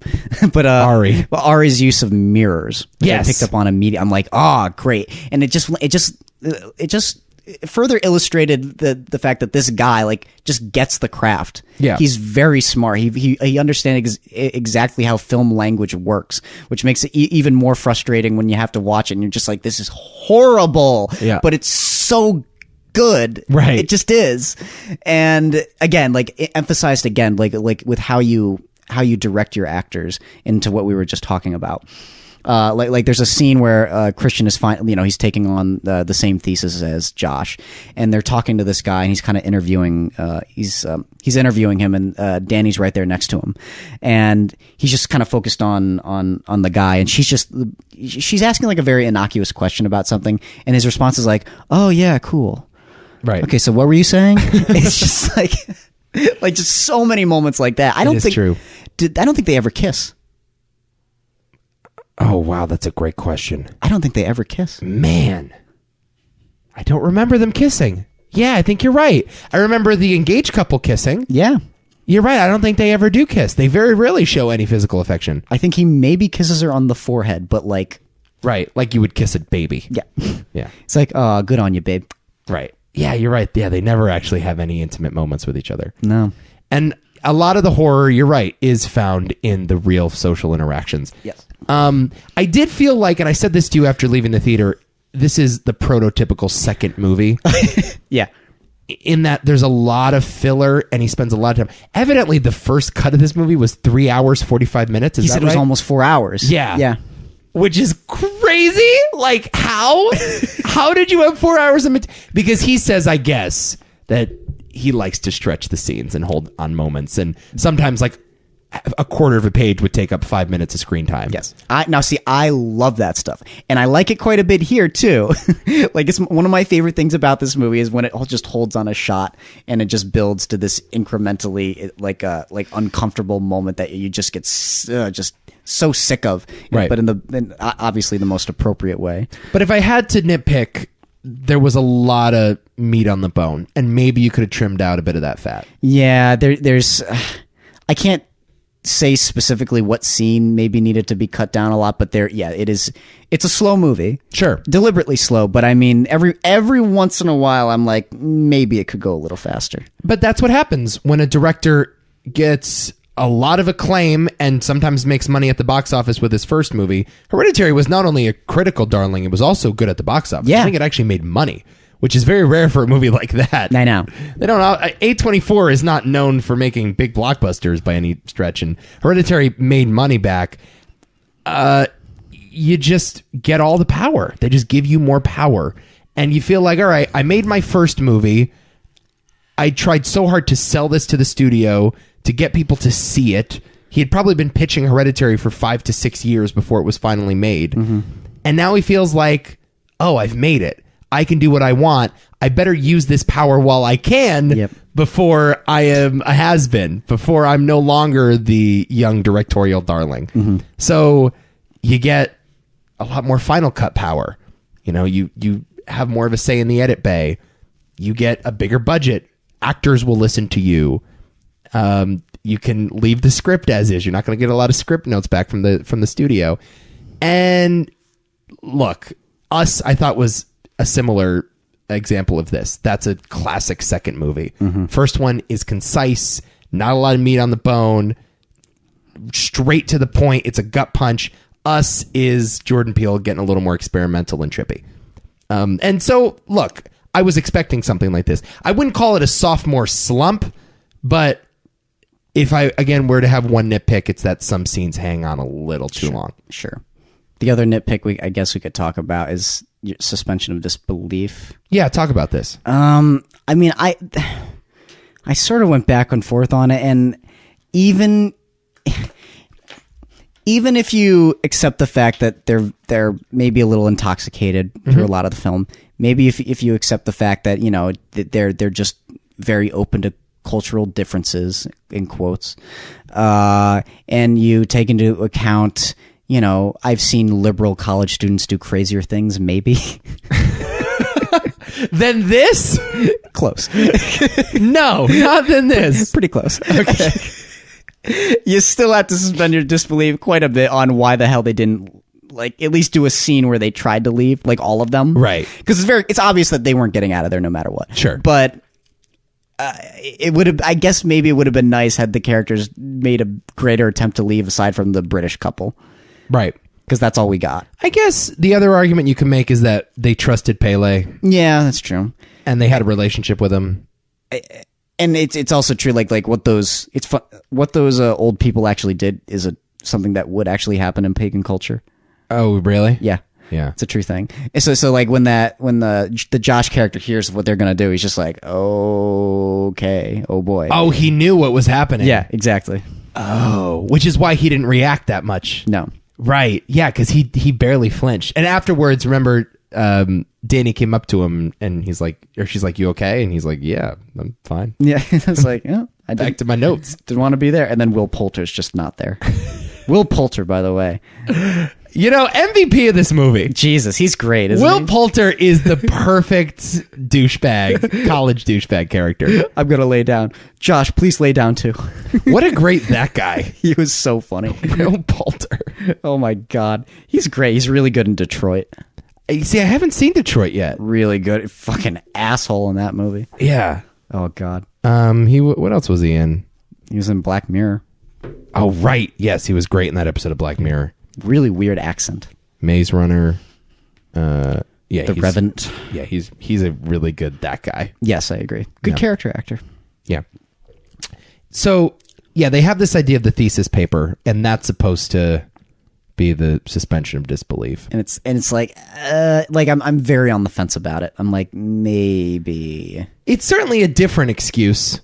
but Ari's use of mirrors. Yes. I picked up on immediately. I'm like, great, and it just further illustrated the fact that this guy like just gets the craft. Yeah. He's very smart. He understands exactly how film language works, which makes it even more frustrating when you have to watch it and you're just like, this is horrible. Yeah. But it's so good. Right. It just is. And again, like it emphasized again, like with how you direct your actors into what we were just talking about. Like there's a scene where Christian is he's taking on the same thesis as Josh, and they're talking to this guy, and he's kind of interviewing. He's interviewing him, and Danny's right there next to him, and he's just kind of focused on the guy, and she's asking like a very innocuous question about something, and his response is like, "Oh yeah, cool, right, okay, so what were you saying?" It's just like just so many moments like that. I don't think they ever kiss. Oh, wow, that's a great question. I don't think they ever kiss. Man, I don't remember them kissing. Yeah, I think you're right. I remember the engaged couple kissing. Yeah. You're right. I don't think they ever do kiss. They very rarely show any physical affection. I think he maybe kisses her on the forehead, but like... Right, like you would kiss a baby. Yeah. Yeah. It's like, oh, good on you, babe. Right. Yeah, you're right. Yeah, they never actually have any intimate moments with each other. No. And a lot of the horror, you're right, is found in the real social interactions. Yes. I did feel like, and I said this to you after leaving the theater, this is the prototypical second movie. Yeah. In that there's a lot of filler and he spends a lot of time. Evidently, the first cut of this movie was 3 hours, 45 minutes. Is he that said right? It was almost 4 hours. Yeah. Yeah. Which is crazy. Like, how? How did you have 4 hours of because he says, I guess, that he likes to stretch the scenes and hold on moments. And sometimes, like, a quarter of a page would take up 5 minutes of screen time. Yes. I love that stuff. And I like it quite a bit here, too. Like, it's one of my favorite things about this movie is when it just holds on a shot and it just builds to this incrementally, like uncomfortable moment that you just get just so sick of. Right. But in obviously the most appropriate way. But if I had to nitpick, there was a lot of meat on the bone. And maybe you could have trimmed out a bit of that fat. Yeah, there's... I can't say specifically what scene maybe needed to be cut down a lot, but it's a slow movie. Sure. Deliberately slow, but I mean every once in a while I'm like, maybe it could go a little faster. But that's what happens when a director gets a lot of acclaim and sometimes makes money at the box office with his first movie. Hereditary was not only a critical darling, it was also good at the box office. Yeah. I think it actually made money, which is very rare for a movie like that. I know. They don't know. A24 is not known for making big blockbusters by any stretch, and Hereditary made money back. You just get all the power. They just give you more power. And you feel like, all right, I made my first movie. I tried so hard to sell this to the studio, to get people to see it. He had probably been pitching Hereditary for 5 to 6 years before it was finally made. Mm-hmm. And now he feels like, oh, I've made it. I can do what I want. I better use this power while I can before I am a has-been, before I'm no longer the young directorial darling. Mm-hmm. So you get a lot more Final Cut power. You know, you have more of a say in the edit bay. You get a bigger budget. Actors will listen to you. You can leave the script as is. You're not going to get a lot of script notes back from the studio. And look, Us, I thought, was a similar example of this. That's a classic second movie. Mm-hmm. First one is concise, not a lot of meat on the bone, straight to the point. It's a gut punch. Us is Jordan Peele getting a little more experimental and trippy. And so, look, I was expecting something like this. I wouldn't call it a sophomore slump, but if I, again, were to have one nitpick, it's that some scenes hang on a little too long. Sure. The other nitpick I guess we could talk about is your suspension of disbelief. Yeah, talk about this. I mean, I sort of went back and forth on it, and even if you accept the fact that they're maybe a little intoxicated through a lot of the film, maybe if you accept the fact that, you know, they're just very open to cultural differences, in quotes, and you take into account, I've seen liberal college students do crazier things, maybe. Than this? Close. No, not than this. Pretty close. Okay. You still have to suspend your disbelief quite a bit on why the hell they didn't at least do a scene where they tried to leave, all of them. Right. Because it's obvious that they weren't getting out of there no matter what. Sure. But it would have, I guess maybe it would have been nice had the characters made a greater attempt to leave aside from the British couple. Right. Because that's all we got. I guess the other argument you can make is that they trusted Pele. Yeah, that's true. And they had a relationship with him. And it's also true, what those old people actually did is something that would actually happen in pagan culture. Oh, really? Yeah. Yeah. It's a true thing. So when the Josh character hears what they're gonna do, he's just like, okay, oh boy. Oh, he knew what was happening. Yeah, exactly. Oh, which is why he didn't react that much. No. Right. Yeah, because he barely flinched. And afterwards, remember, Danny came up to him and he's like, or she's like, you okay? And he's like, yeah, I'm fine. Yeah. It's like, back to my notes. Didn't want to be there. And then Will Poulter's just not there. Will Poulter, by the way. MVP of this movie. Jesus, he's great, isn't Will he? Poulter is the perfect douchebag, college douchebag character. I'm going to lay down. Josh, please lay down too. What a great that guy. He was so funny. Will Poulter. Oh my God. He's great. He's really good in Detroit. See, I haven't seen Detroit yet. Really good. Fucking asshole in that movie. Yeah. Oh God. What else was he in? He was in Black Mirror. Oh, right. Yes, he was great in that episode of Black Mirror. Really weird accent. Maze Runner. The Revenant. Yeah, he's a really good that guy. Yes, I agree. Good character actor. Yeah. So, yeah, they have this idea of the thesis paper, and that's supposed to be the suspension of disbelief. And it's like I'm very on the fence about it. I'm like, maybe. It's certainly a different excuse.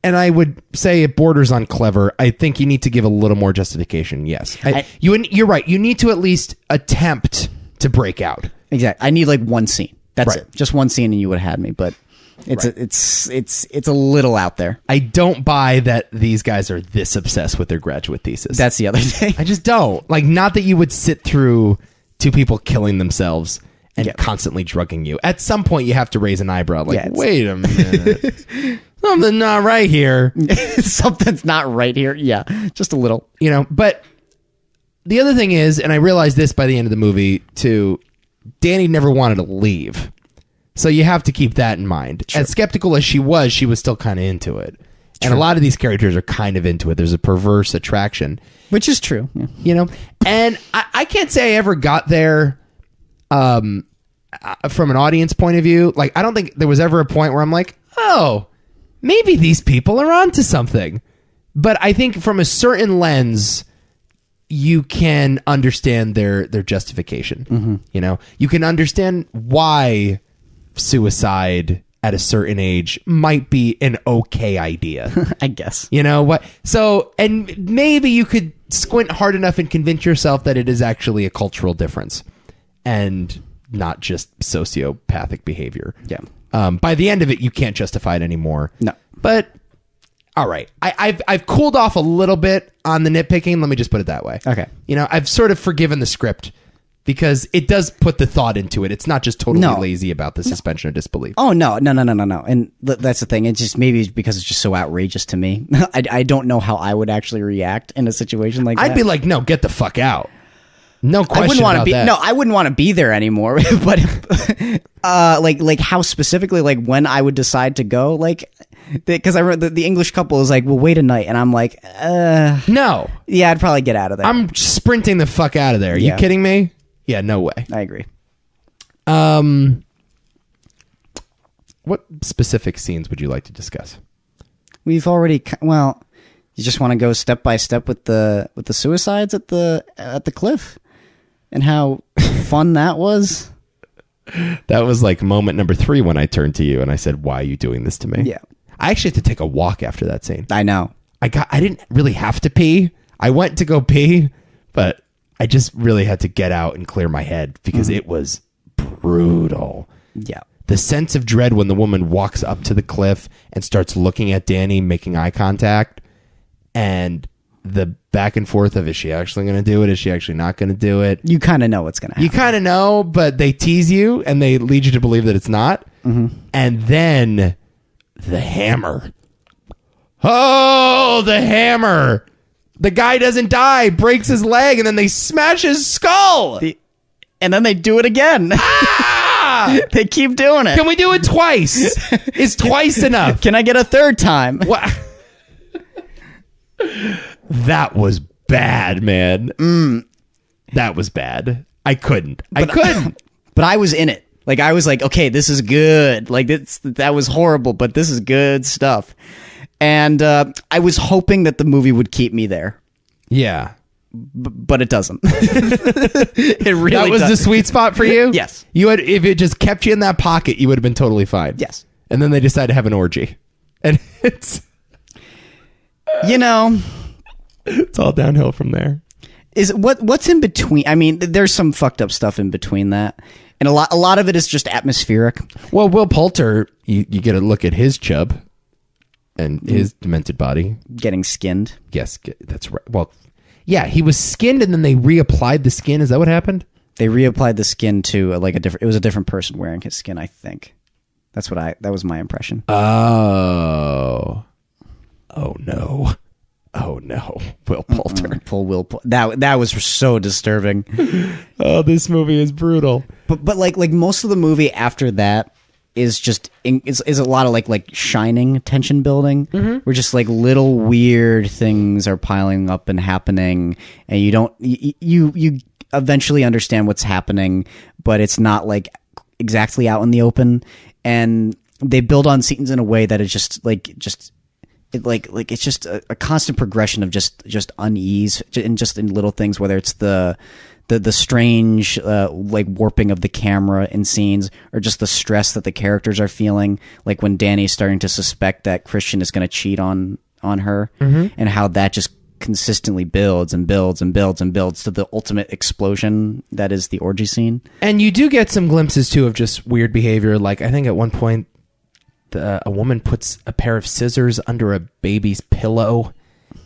And I would say it borders on clever. I think you need to give a little more justification. Yes. You're right. You need to at least attempt to break out. Exactly. I need one scene. That's it. Just one scene and you would have had me, but it's a little out there. I don't buy that these guys are this obsessed with their graduate thesis. That's the other thing. I just don't. Not that you would sit through two people killing themselves and constantly drugging you. At some point you have to raise an eyebrow. Wait a minute. Something's not right here. Something's not right here. Yeah, just a little. But the other thing is, and I realized this by the end of the movie too, Danny never wanted to leave. So you have to keep that in mind. True. As skeptical as she was still kind of into it. True. And a lot of these characters are kind of into it. There's a perverse attraction. Which is true. Yeah. And I can't say I ever got there from an audience point of view. I don't think there was ever a point where I'm like, oh, maybe these people are onto something. But I think from a certain lens, you can understand their justification. Mm-hmm. You can understand why suicide at a certain age might be an okay idea. I guess. What? So, and maybe you could squint hard enough and convince yourself that it is actually a cultural difference and not just sociopathic behavior. Yeah. By the end of it, you can't justify it anymore. No. But, all right. I've cooled off a little bit on the nitpicking. Let me just put it that way. Okay. I've sort of forgiven the script because it does put the thought into it. It's not just totally lazy about the suspension of disbelief. Oh, no. And that's the thing. It's just maybe because it's just so outrageous to me. I don't know how I would actually react in a situation like that. I'd be like, no, get the fuck out. No question. I wouldn't want to be there anymore. But how specifically, when I would decide to go, because I read the English couple is like, well, wait a night, and I'm like, no, yeah, I'd probably get out of there. I'm sprinting the fuck out of there. Are you kidding me? Yeah, no way. I agree. What specific scenes would you like to discuss? We've already you just want to go step by step with the suicides at the cliff. And how fun that was. That was moment number 3 when I turned to you and I said, why are you doing this to me? Yeah. I actually had to take a walk after that scene. I know. I didn't really have to pee. I went to go pee, but I just really had to get out and clear my head because it was brutal. Yeah. the sense of dread when the woman walks up to the cliff and starts looking at Danny, making eye contact, and the back and forth of, is she actually going to do it? Is she actually not going to do it? You kind of know what's going to happen. You kind of know, but they tease you and they lead you to believe that it's not. Mm-hmm. And then the hammer. Oh, the hammer. The guy doesn't die, breaks his leg, and then they smash his skull. And then they do it again. Ah! They keep doing it. Can we do it twice? Is twice enough? Can I get a third time? What? That was bad, man. That was bad. I couldn't. But I was in it. Like, I was like, okay, this is good. Like, that was horrible, but this is good stuff. And I was hoping that the movie would keep me there. Yeah. But it doesn't. It really That was the sweet spot for you? Yes. If it just kept you in that pocket, you would have been totally fine. Yes. And then they decided to have an orgy. And it's... it's all downhill from there. What's in between? I mean, there's some fucked up stuff in between that. And a lot of it is just atmospheric. Well, Will Poulter, you get a look at his chub and his demented body. Getting skinned. Yes, that's right. Well, yeah, he was skinned and then they reapplied the skin. Is that what happened? They reapplied the skin to it was a different person wearing his skin, I think. That was my impression. Oh no. Oh no, Will Poulter. Will that was so disturbing. Oh, this movie is brutal. But like most of the movie after that is just is a lot of like Shining tension building, where just like little weird things are piling up and happening, and you eventually understand what's happening, but it's not like exactly out in the open, and they build on scenes in a way that is just it's just a constant progression of just unease and just in little things, whether it's the strange like warping of the camera in scenes, or just the stress that the characters are feeling, like when Danny's starting to suspect that Christian is going to cheat on her, and how that just consistently builds and builds and builds and builds to the ultimate explosion that is the orgy scene. And you do get some glimpses too of just weird behavior. Like, I think at one point a woman puts a pair of scissors under a baby's pillow,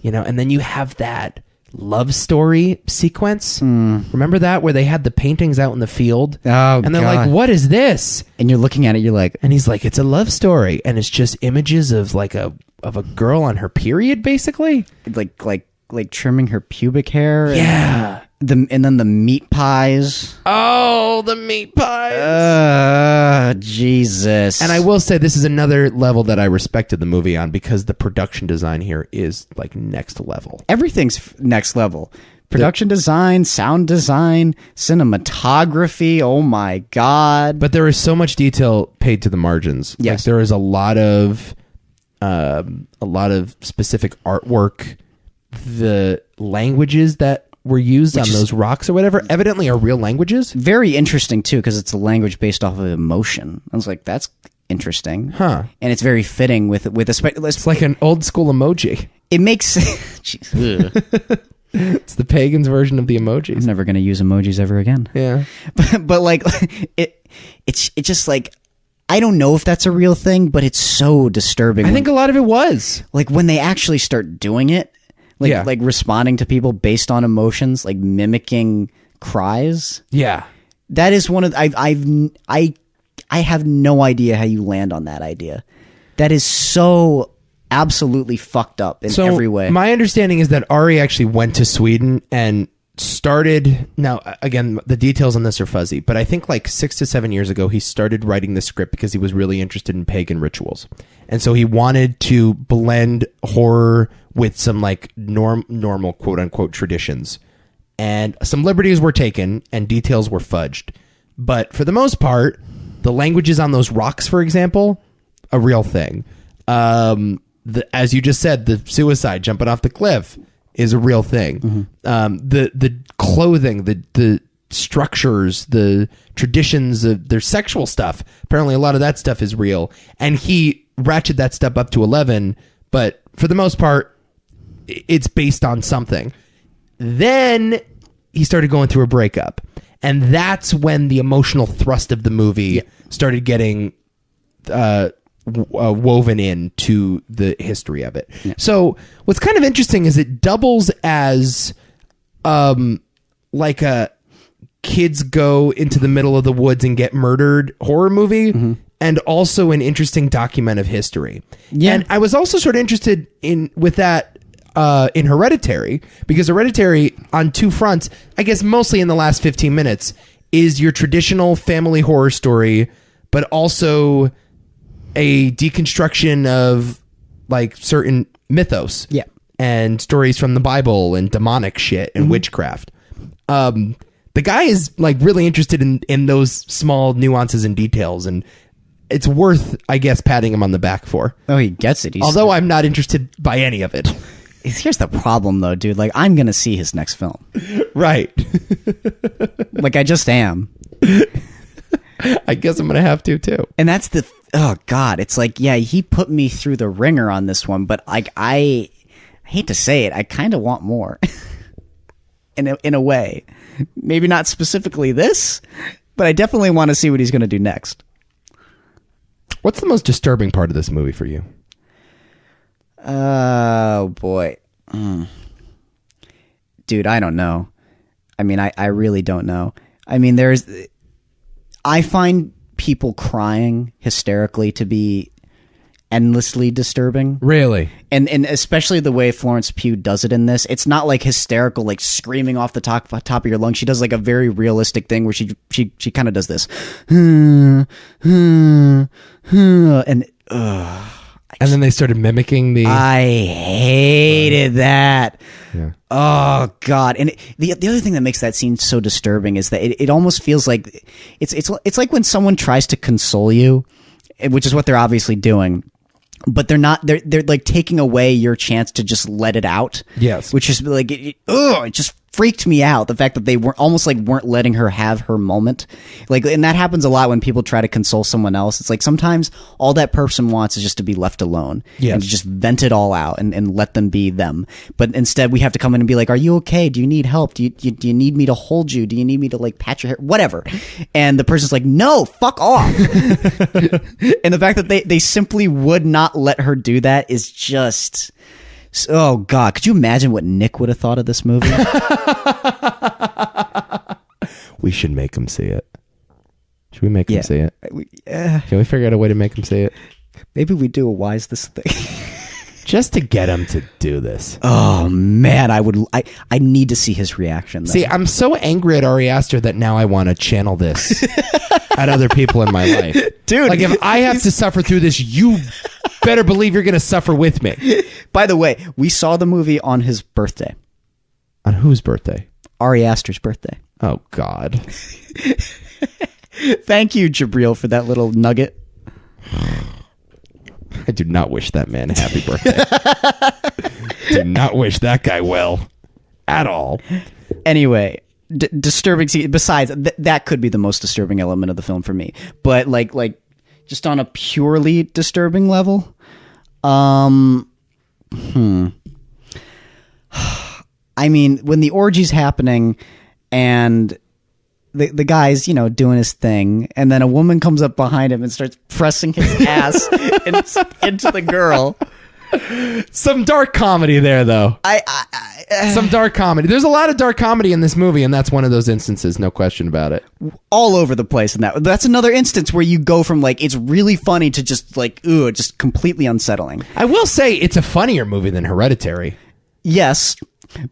and then you have that love story sequence. Remember that, where they had the paintings out in the field? Oh, and they're like, what is this? And you're looking at it, you're like, and he's like, it's a love story, and it's just images of like a girl on her period, basically, like trimming her pubic hair. Yeah. And then the meat pies. Oh, the meat pies. Jesus. And I will say, this is another level that I respected the movie on, because the production design here is like next level. Everything's next level. Production design, sound design, cinematography. Oh my God. But there is so much detail paid to the margins. Yes. Like, there is a lot of specific artwork. The languages that were used on those rocks or whatever evidently are real languages. Very interesting too, because it's a language based off of emotion. I was like, that's interesting, huh? And it's very fitting with it's like an old school emoji. It makes it's the pagans version of the emojis. I'm never going to use emojis ever again. Yeah, but like it's just like, I don't know if that's a real thing, but it's so disturbing. I think a lot of it was like when they actually start doing it. Like responding to people based on emotions, like mimicking cries. Yeah, that is one of I have no idea how you land on that idea. That is so absolutely fucked up in every way. My understanding is that Ari actually went to Sweden and started. Now, again, the details on this are fuzzy, but I think like 6 to 7 years ago, he started writing the script because he was really interested in pagan rituals, and so he wanted to blend horror with some like normal quote unquote traditions, and some liberties were taken and details were fudged. But for the most part, the languages on those rocks, for example, a real thing. As you just said, the suicide jumping off the cliff is a real thing. The clothing, the structures, the traditions, their sexual stuff. Apparently, a lot of that stuff is real, and he ratcheted that stuff up to 11. But for the most part, it's based on something. Then he started going through a breakup, and that's when the emotional thrust of the movie started getting woven into the history of it. Yeah. So what's kind of interesting is it doubles as like a kids go into the middle of the woods and get murdered horror movie, and also an interesting document of history. Yeah. And I was also sort of interested in Hereditary, because Hereditary on two fronts, I guess mostly in the last 15 minutes, is your traditional family horror story, but also a deconstruction of like certain mythos, and stories from the Bible and demonic shit and witchcraft. The guy is like really interested in those small nuances and details, and it's worth, I guess, patting him on the back for. Oh, he gets it. Although I'm not interested by any of it. Here's the problem, though, dude. Like, I'm gonna see his next film, right? Like, I just am. I guess I'm gonna have to too. And that's oh god, it's like, yeah, he put me through the ringer on this one, but like, I hate to say it, I kind of want more. in a way, maybe not specifically this, but I definitely want to see what he's gonna do next. What's the most disturbing part of this movie for you? Oh boy. Dude, I don't know. I mean, I really don't know. I mean, I find people crying hysterically to be endlessly disturbing. Really? And especially the way Florence Pugh does it in this. It's not like hysterical, like screaming off the top of your lungs. She does like a very realistic thing where she kind of does this. And then they started mimicking the... I hated that. Yeah. Oh, God. And the other thing that makes that scene so disturbing is that it almost feels like... It's like when someone tries to console you, which is what they're obviously doing, but they're not... They're like taking away your chance to just let it out. Yes. Which is like... It just freaked me out, the fact that they weren't letting her have her moment. Like, and that happens a lot when people try to console someone else. It's like sometimes all that person wants is just to be left alone, and to just vent it all out and let them be them. But instead we have to come in and be like, are you okay? Do you need help? Do you need me to hold you? Do you need me to like pat your hair? Whatever. And the person's like, no, fuck off. And the fact that they simply would not let her do that is just... Oh, God. Could you imagine what Nick would have thought of this movie? We should make him see it. Should we make him see it? Can we figure out a way to make him see it? Maybe we do a Why Is This Thing? Just to get him to do this. Oh, man. I need to see his reaction. See, I'm so angry at Ari Aster that now I want to channel this at other people in my life. Dude. Like, if I have to suffer through this, you better believe you're going to suffer with me. By the way, we saw the movie on his birthday. On whose birthday? Ari Aster's birthday. Oh, God. Thank you, Jabril, for that little nugget. I do not wish that man a happy birthday. Do not wish that guy well at all. Anyway, disturbing scene. Besides, that could be the most disturbing element of the film for me. But like just on a purely disturbing level, I mean, when the orgy's happening and the guy's, doing his thing, and then a woman comes up behind him and starts pressing his ass into the girl. Some dark comedy there, though. Some dark comedy. There's a lot of dark comedy in this movie, and that's one of those instances, no question about it. All over the place in that. That's another instance where you go from like, it's really funny to just like, just completely unsettling. I will say it's a funnier movie than Hereditary. Yes.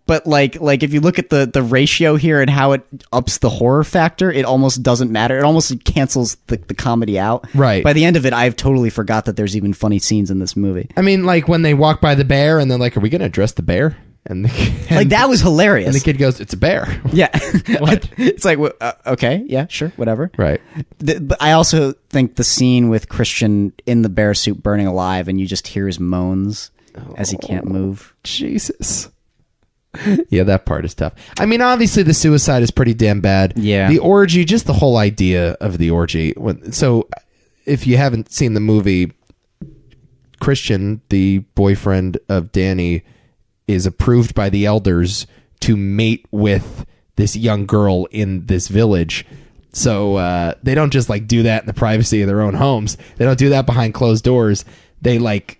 But like if you look at the ratio here and how it ups the horror factor, it almost doesn't matter. It almost cancels the comedy out. Right. By the end of it, I've totally forgot that there's even funny scenes in this movie. I mean, like when they walk by the bear and they're like, are we going to address the bear? And like that was hilarious. And the kid goes, it's a bear. Yeah. What? It's like, okay, yeah, sure, whatever. Right. But I also think the scene with Christian in the bear suit burning alive and you just hear his moans as he can't move. Jesus. Yeah, that part is tough. I mean, obviously the suicide is pretty damn bad. Yeah. The orgy, just the whole idea of the orgy. So if you haven't seen the movie, Christian, the boyfriend of Danny, is approved by the elders to mate with this young girl in this village. So they don't just like do that in the privacy of their own homes. They don't do that behind closed doors. They like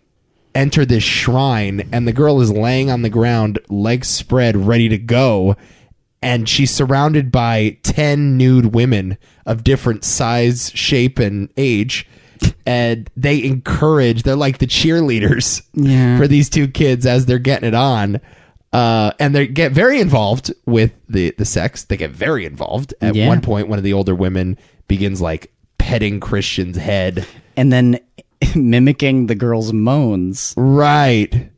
enter this shrine, and the girl is laying on the ground, legs spread, ready to go. And she's surrounded by 10 nude women of different size, shape, and age. And they're like the cheerleaders for these two kids as they're getting it on. And they get very involved with the sex. They get very involved. At one point, one of the older women begins like petting Christian's head. And then mimicking the girl's moans. Right.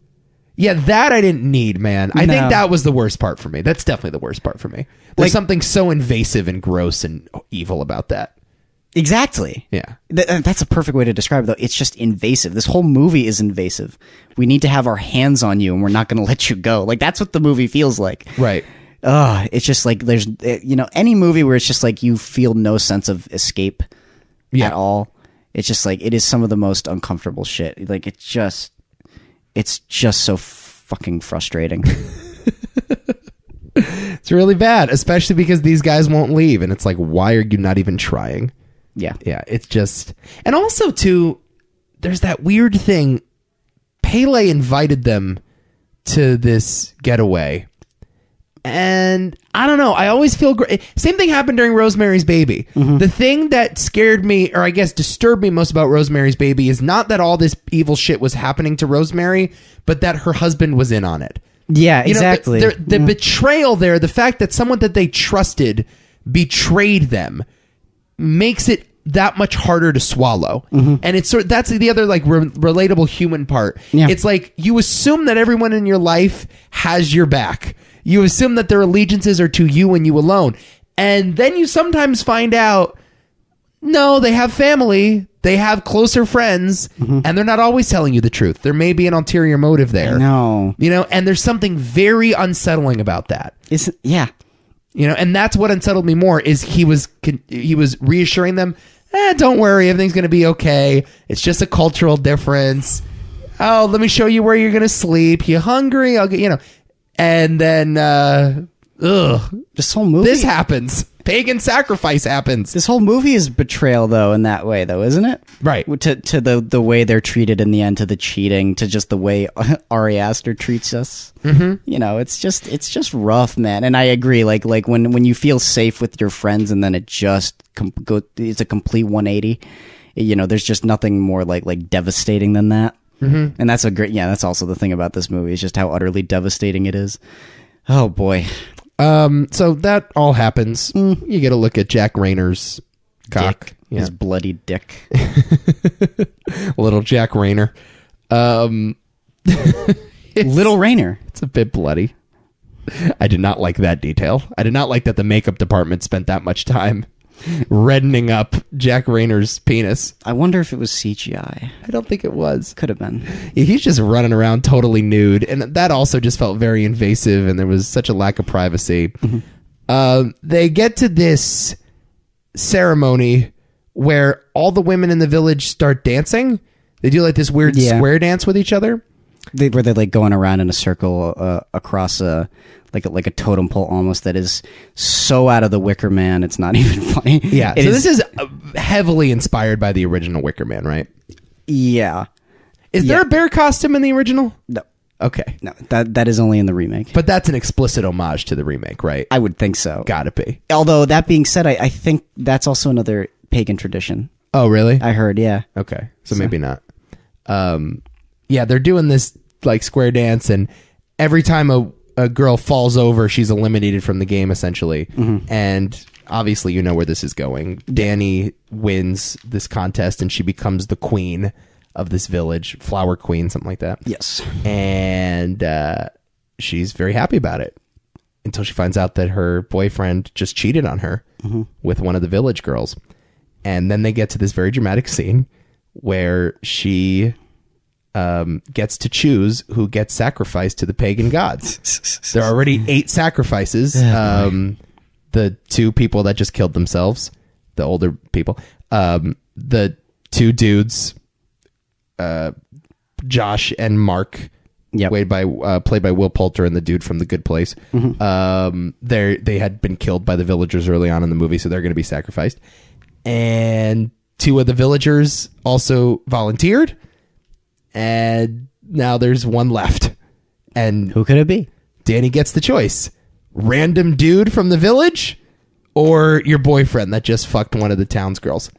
Yeah, that I didn't need, man. I think that was the worst part for me. That's definitely the worst part for me. There's something so invasive and gross and evil about that. Exactly. Yeah. That's a perfect way to describe it, though. It's just invasive. This whole movie is invasive. We need to have our hands on you, and we're not going to let you go. Like, that's what the movie feels like. Right. It's just like there's, any movie where it's just like you feel no sense of escape at all. It's just like, it is some of the most uncomfortable shit. Like, it's just so fucking frustrating. It's really bad, especially because these guys won't leave. And it's like, why are you not even trying? Yeah. Yeah. It's just, and also too, there's that weird thing. Pele invited them to this getaway. And I don't know. I always feel great. Same thing happened during Rosemary's Baby. Mm-hmm. The thing that scared me, or I guess disturbed me most about Rosemary's Baby, is not that all this evil shit was happening to Rosemary, but that her husband was in on it. Yeah, exactly. The betrayal there, the fact that someone that they trusted betrayed them, makes it that much harder to swallow. Mm-hmm. And that's the other like relatable human part. Yeah. It's like you assume that everyone in your life has your back. You assume that their allegiances are to you and you alone. And then you sometimes find out, no, they have family, they have closer friends, and they're not always telling you the truth. There may be an ulterior motive there. No. And there's something very unsettling about that. Yeah. And that's what unsettled me more, is he was reassuring them, don't worry, everything's going to be okay. It's just a cultural difference. Oh, let me show you where you're going to sleep. You hungry? I'll get, And then, this whole movie, this happens. Pagan sacrifice happens. This whole movie is betrayal, though, in that way, though, isn't it? Right. To the way they're treated in the end, to the cheating, to just the way Ari Aster treats us. Mm-hmm. It's just rough, man. And I agree. Like when you feel safe with your friends, and then it just it's a complete 180. There's just nothing more like devastating than that. Mm-hmm. And that's that's also the thing about this movie, is just how utterly devastating it is. Oh boy. So that all happens. You get a look at Jack Rayner's cock. Yeah. His bloody dick. Little Jack Rayner. Little Rayner. It's a bit bloody. I did not like that detail. I did not like that the makeup department spent that much time reddening up Jack Rayner's penis. I wonder if it was CGI. I don't think it was. Could have been. Yeah, he's just running around totally nude, and that also just felt very invasive, and there was such a lack of privacy. Mm-hmm. They get to this ceremony where all the women in the village start dancing. They do like this weird square dance with each other. Where they're like going around in a circle across like a totem pole almost, that is so out of the Wicker Man, it's not even funny. Yeah. So this is heavily inspired by the original Wicker Man, right? Yeah. Is there a bear costume in the original? No. Okay. No, that is only in the remake. But that's an explicit homage to the remake, right? I would think so. Gotta be. Although, that being said, I think that's also another pagan tradition. Oh, really? I heard, yeah. Okay. So maybe not. Yeah, they're doing this like square dance, and every time a girl falls over, she's eliminated from the game, essentially. Mm-hmm. And obviously, where this is going. Danny wins this contest, and she becomes the queen of this village, flower queen, something like that. Yes. And she's very happy about it until she finds out that her boyfriend just cheated on her with one of the village girls. And then they get to this very dramatic scene where she gets to choose who gets sacrificed to the pagan gods. There are already 8 sacrifices. The 2 people that just killed themselves, the older people, the 2 dudes, Josh and Mark, played by Will Poulter and the dude from The Good Place. They had been killed by the villagers early on in the movie, so they're going to be sacrificed. And 2 of the villagers also volunteered, and now there's 1 left. And who could it be? Danny gets the choice: random dude from the village, or your boyfriend that just fucked one of the town's girls.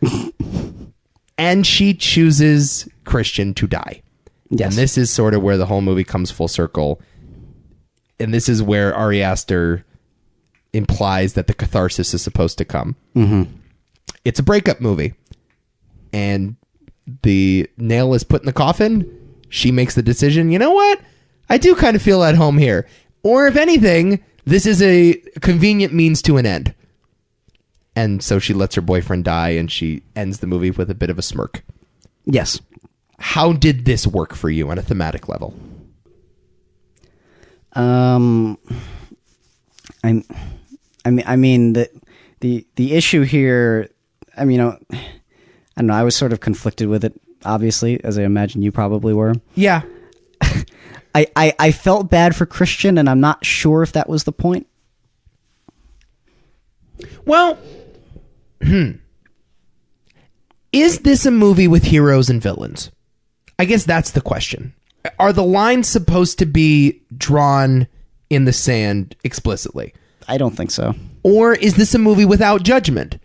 And she chooses Christian to die. Yes. And this is sort of where the whole movie comes full circle. And this is where Ari Aster implies that the catharsis is supposed to come. It's a breakup movie. And the nail is put in the coffin. She makes the decision, you know what? I do kind of feel at home here. Or if anything, this is a convenient means to an end. And so she lets her boyfriend die, and she ends the movie with a bit of a smirk. Yes. How did this work for you on a thematic level? I mean the issue here. I mean, I don't know. I was sort of conflicted with it, obviously, as I imagine you probably were. Yeah. I felt bad for Christian, and I'm not sure if that was the point. Well, is this a movie with heroes and villains? I guess that's the question. Are the lines supposed to be drawn in the sand explicitly? I don't think so. Or is this a movie without judgment?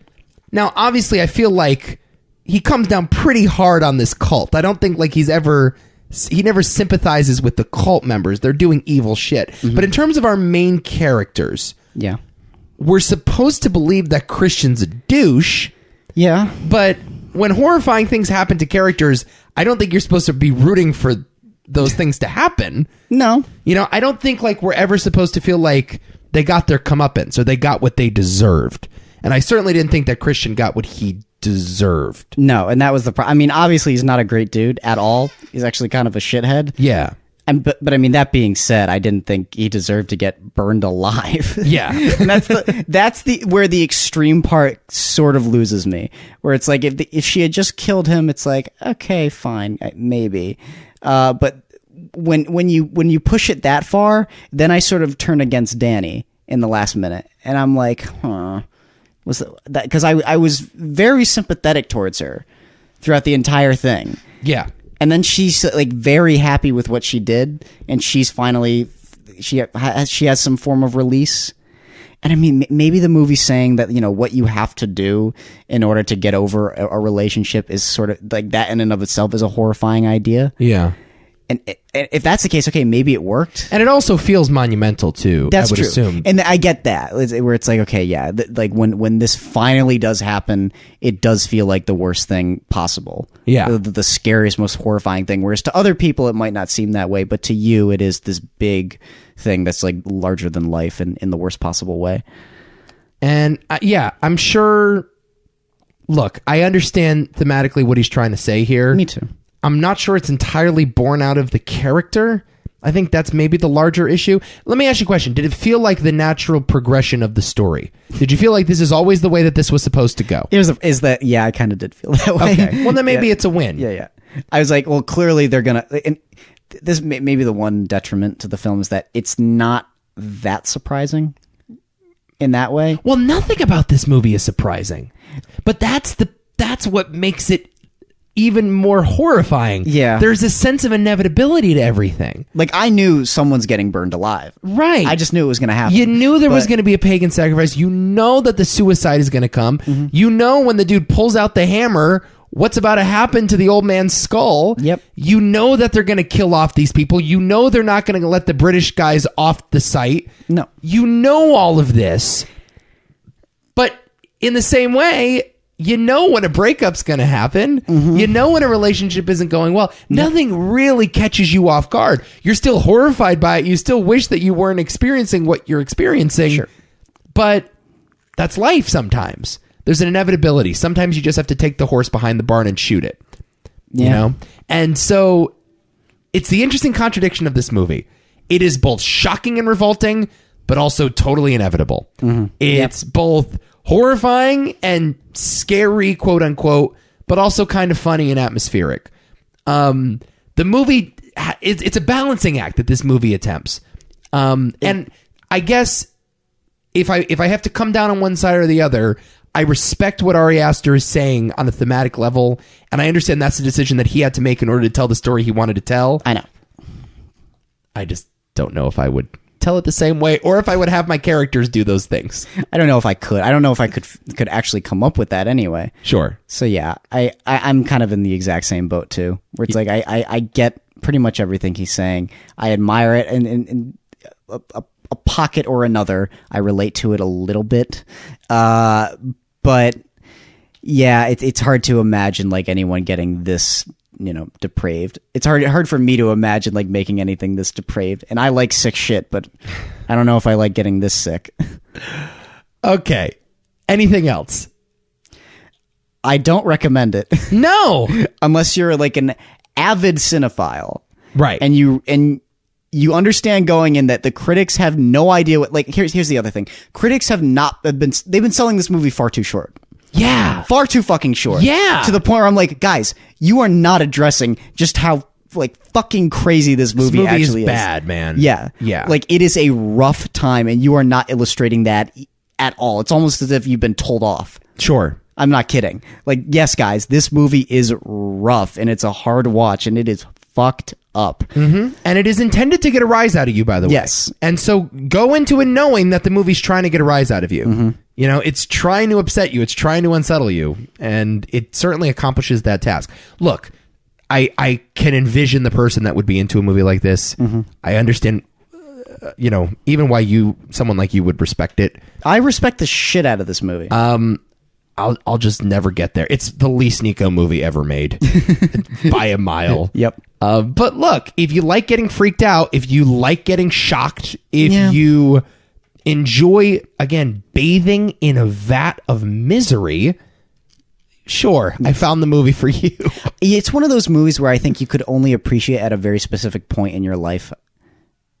Now, obviously, I feel like he comes down pretty hard on this cult. I don't think like he never sympathizes with the cult members. They're doing evil shit. But in terms of our main characters, yeah, we're supposed to believe that Christian's a douche. Yeah. But when horrifying things happen to characters, I don't think you're supposed to be rooting for those things to happen. No. You know, I don't think like we're ever supposed to feel like they got their comeuppance or they got what they deserved. And I certainly didn't think that Christian got what he deserved. No, and that was the problem. I mean, obviously he's not a great dude at all. He's actually kind of a shithead. Yeah. But I mean, that being said, I didn't think he deserved to get burned alive. Yeah. And that's where the extreme part sort of loses me, where it's like if she had just killed him, it's like, okay, fine, maybe. But when you push it that far, then I sort of turn against Danny in the last minute, and I'm like, was that because I was very sympathetic towards her throughout the entire thing. Yeah. And then she's like very happy with what she did, and she's finally she has some form of release. And I mean, maybe the movie's saying that, you know, what you have to do in order to get over a relationship is sort of like that in and of itself is a horrifying idea. Yeah. And if that's the case, okay, maybe it worked. And it also feels monumental too. That's I would true. Assume. And I get that, where it's like, okay, yeah, like when this finally does happen, it does feel like the worst thing possible. Yeah, the scariest, most horrifying thing. Whereas to other people, it might not seem that way, but to you, it is this big thing that's like larger than life and in the worst possible way. And yeah, I'm sure. Look, I understand thematically what he's trying to say here. Me too. I'm not sure it's entirely born out of the character. I think that's maybe the larger issue. Let me ask you a question. Did it feel like the natural progression of the story? Did you feel like this is always the way that this was supposed to go? Yeah, I kind of did feel that way. Okay. Well, then maybe it's a win. Yeah. I was like, well, clearly they're going to... And this may be the one detriment to the film is that it's not that surprising in that way. Well, nothing about this movie is surprising. But that's what makes it even more horrifying. Yeah. There's a sense of inevitability to everything. Like, I knew someone's getting burned alive. Right. I just knew it was going to happen. You knew there was going to be a pagan sacrifice. You know that the suicide is going to come. Mm-hmm. You know when the dude pulls out the hammer, what's about to happen to the old man's skull. Yep. You know that they're going to kill off these people. You know they're not going to let the British guys off the site. No. You know all of this. But in the same way... You know when a breakup's going to happen. Mm-hmm. You know when a relationship isn't going well. Nothing really catches you off guard. You're still horrified by it. You still wish that you weren't experiencing what you're experiencing. Sure. But that's life sometimes. There's an inevitability. Sometimes you just have to take the horse behind the barn and shoot it. Yeah. You know? And so it's the interesting contradiction of this movie. It is both shocking and revolting, but also totally inevitable. Mm-hmm. It's both horrifying and scary, quote unquote, but also kind of funny and atmospheric. The movie it's a balancing act that this movie attempts. And I guess if I have to come down on one side or the other, I respect what Ari Aster is saying on a thematic level, and I understand that's a decision that he had to make in order to tell the story he wanted to tell. I know. I just don't know if I would tell it the same way, or if I would have my characters do those things. I don't know if I could. I don't know if I could actually come up with that anyway. Sure. So yeah, I'm kind of in the exact same boat too, where it's like I get pretty much everything he's saying. I admire it, and in a pocket or another, I relate to it a little bit. But yeah, it's hard to imagine like anyone getting this, depraved. It's hard for me to imagine like making anything this depraved. And I like sick shit, but I don't know if I like getting this sick. Okay. Anything else? I don't recommend it. No. Unless you're like an avid cinephile. Right. And you understand going in that the critics have no idea what, like, here's the other thing. Critics they've been selling this movie far too short. Yeah. Far too fucking short. Yeah. To the point where I'm like, guys, you are not addressing just how like fucking crazy this movie actually is. Bad, man. Yeah. Yeah. Like it is a rough time and you are not illustrating that at all. It's almost as if you've been told off. Sure. I'm not kidding. Like, yes, guys, this movie is rough and it's a hard watch and it is fucked up. Mm-hmm. And it is intended to get a rise out of you, by the way. Yes. And so go into it knowing that the movie's trying to get a rise out of you. Mm-hmm. It's trying to upset you. It's trying to unsettle you. And it certainly accomplishes that task. Look, I can envision the person that would be into a movie like this. Mm-hmm. I understand, even why someone like you would respect it. I respect the shit out of this movie. I'll just never get there. It's the least Nico movie ever made by a mile. Yep. But look, if you like getting freaked out, if you like getting shocked, if you enjoy, again, bathing in a vat of misery, sure, I found the movie for you. It's one of those movies where I think you could only appreciate at a very specific point in your life.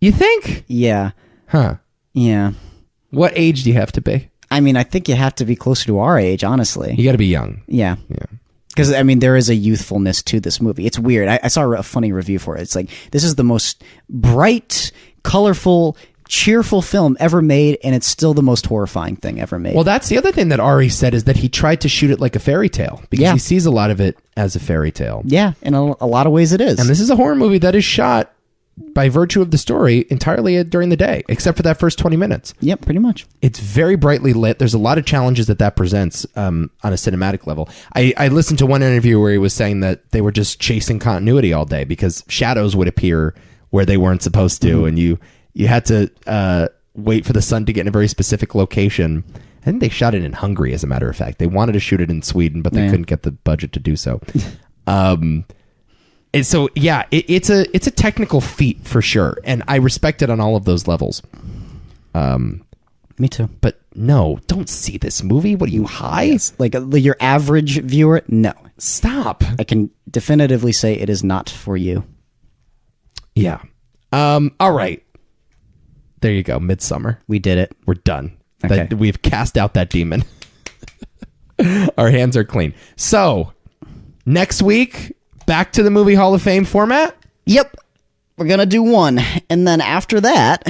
You think? Yeah. Huh. Yeah. What age do you have to be? I mean, I think you have to be closer to our age, honestly. You got to be young. Yeah. Yeah. Because, I mean, there is a youthfulness to this movie. It's weird. I saw a funny review for it. It's like, this is the most bright, colorful, cheerful film ever made, and it's still the most horrifying thing ever made. Well, that's the other thing that Ari said, is that he tried to shoot it like a fairy tale, because he sees a lot of it as a fairy tale. Yeah, in a lot of ways it is. And this is a horror movie that is shot, by virtue of the story, entirely during the day, except for that first 20 minutes. Yep, pretty much. It's very brightly lit. There's a lot of challenges that presents on a cinematic level. I listened to one interview where he was saying that they were just chasing continuity all day because shadows would appear where they weren't supposed to, mm-hmm. and you had to wait for the sun to get in a very specific location. I think they shot it in Hungary, as a matter of fact. They wanted to shoot it in Sweden, but they couldn't get the budget to do so. And so, yeah, it's a technical feat for sure, and I respect it on all of those levels. Me too. But no, don't see this movie. What are you, high? Yes. Like your average viewer? No. Stop. I can definitively say it is not for you. Yeah. All right. There you go. Midsommer. We did it. We're done. Okay. We've cast out that demon. Our hands are clean. So, next week, back to the Movie Hall of Fame format? Yep. We're going to do one. And then after that,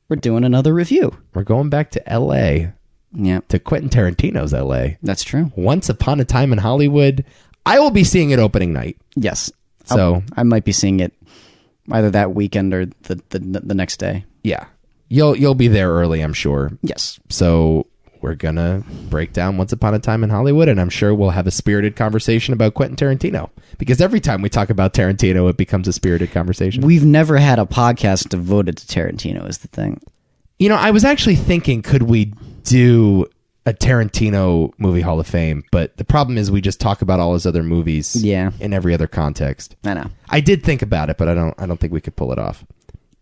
we're doing another review. We're going back to L.A. Yeah. To Quentin Tarantino's L.A. That's true. Once Upon a Time in Hollywood. I will be seeing it opening night. Yes. So I might be seeing it either that weekend or the next day. Yeah. You'll be there early, I'm sure. Yes. So we're going to break down Once Upon a Time in Hollywood, and I'm sure we'll have a spirited conversation about Quentin Tarantino. Because every time we talk about Tarantino, it becomes a spirited conversation. We've never had a podcast devoted to Tarantino, is the thing. I was actually thinking, could we do a Tarantino Movie Hall of Fame? But the problem is we just talk about all his other movies in every other context. I know. I did think about it, but I don't think we could pull it off.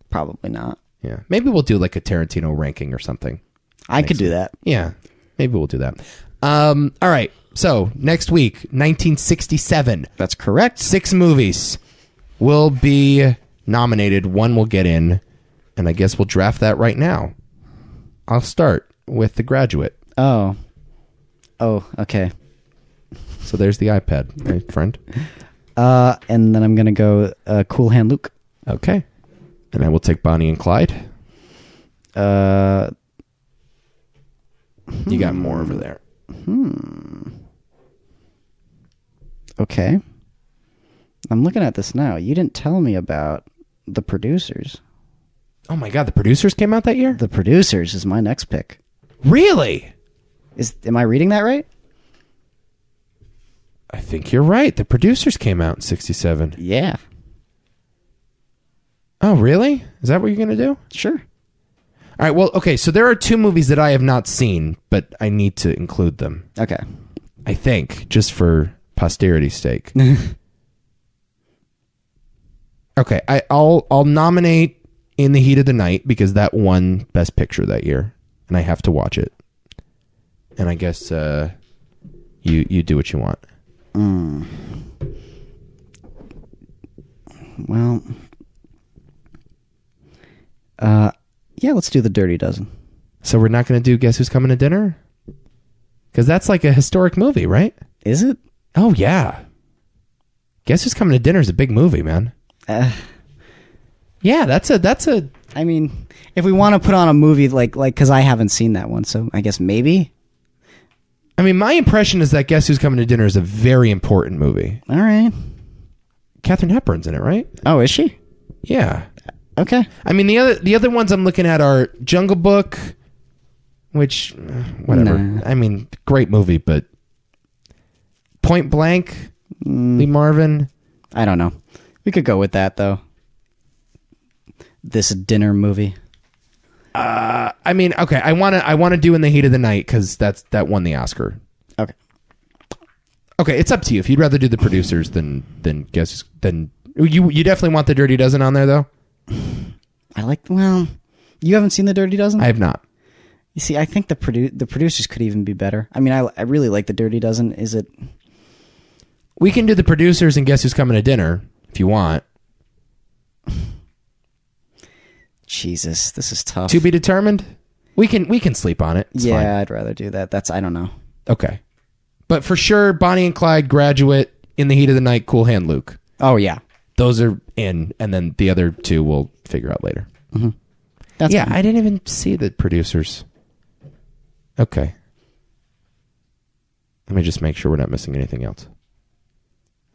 Probably not. Yeah. Maybe we'll do like a Tarantino ranking or something. I could do that. Yeah. Maybe we'll do that. All right. So next week, 1967. That's correct. 6 movies will be nominated. 1 will get in. And I guess we'll draft that right now. I'll start with The Graduate. Oh, okay. So there's the iPad, my friend. And then I'm going to go Cool Hand Luke. Okay. And I will take Bonnie and Clyde. You got more over there. Okay. I'm looking at this now. You didn't tell me about The Producers. Oh my God, The Producers came out that year? The Producers is my next pick. Really? Am I reading that right? I think you're right. The Producers came out in 67. Yeah. Oh, really? Is that what you're going to do? Sure. All right, well, okay, so there are 2 movies that I have not seen, but I need to include them. Okay. I think, just for posterity's sake. Okay, I'll nominate In the Heat of the Night because that won Best Picture that year, and I have to watch it. And I guess you do what you want. Well, yeah, let's do The Dirty Dozen. So we're not going to do Guess Who's Coming to Dinner? Because that's like a historic movie, right? Is it? Oh, yeah. Guess Who's Coming to Dinner is a big movie, man. Yeah, that's a. I mean, if we want to put on a movie like, because I haven't seen that one, so I guess maybe. I mean, my impression is that Guess Who's Coming to Dinner is a very important movie. All right. Katharine Hepburn's in it, right? Oh, is she? Yeah. Okay. I mean, the other ones I'm looking at are Jungle Book, which, whatever. Nah. I mean, great movie, but Point Blank, Lee Marvin. I don't know. We could go with that, though. This dinner movie. I mean, okay. I want to do In the Heat of the Night because that won the Oscar. Okay. Okay, it's up to you. If you'd rather do The Producers than you definitely want The Dirty Dozen on there, though. Well, you haven't seen The Dirty Dozen? I have not. You see, I think the Producers could even be better. I mean, I really like The Dirty Dozen. Is it? We can do The Producers and Guess Who's Coming to Dinner if you want. Jesus, this is tough. To be determined. We can sleep on it. It's fine. I'd rather do that. I don't know. Okay, but for sure, Bonnie and Clyde, Graduate, In the Heat of the Night, Cool Hand Luke. Oh yeah, those are in, and then the other 2 we'll figure out later. Mm-hmm. That's fine. I didn't even see The Producers. Okay, let me just make sure we're not missing anything else.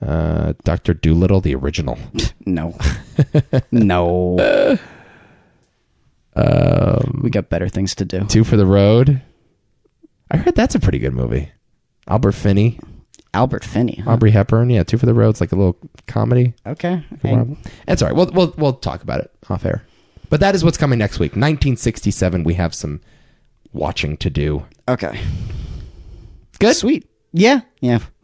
Dr. Dolittle, the original. No. No. We got better things to do. 2 for the Road. I heard that's a pretty good movie. Albert Finney. Huh? Aubrey Hepburn. Yeah, 2 for the Road. It's like a little comedy. Okay. That's all right. We'll talk about it off air. But that is what's coming next week. 1967. We have some watching to do. Okay. Good. Sweet. Yeah.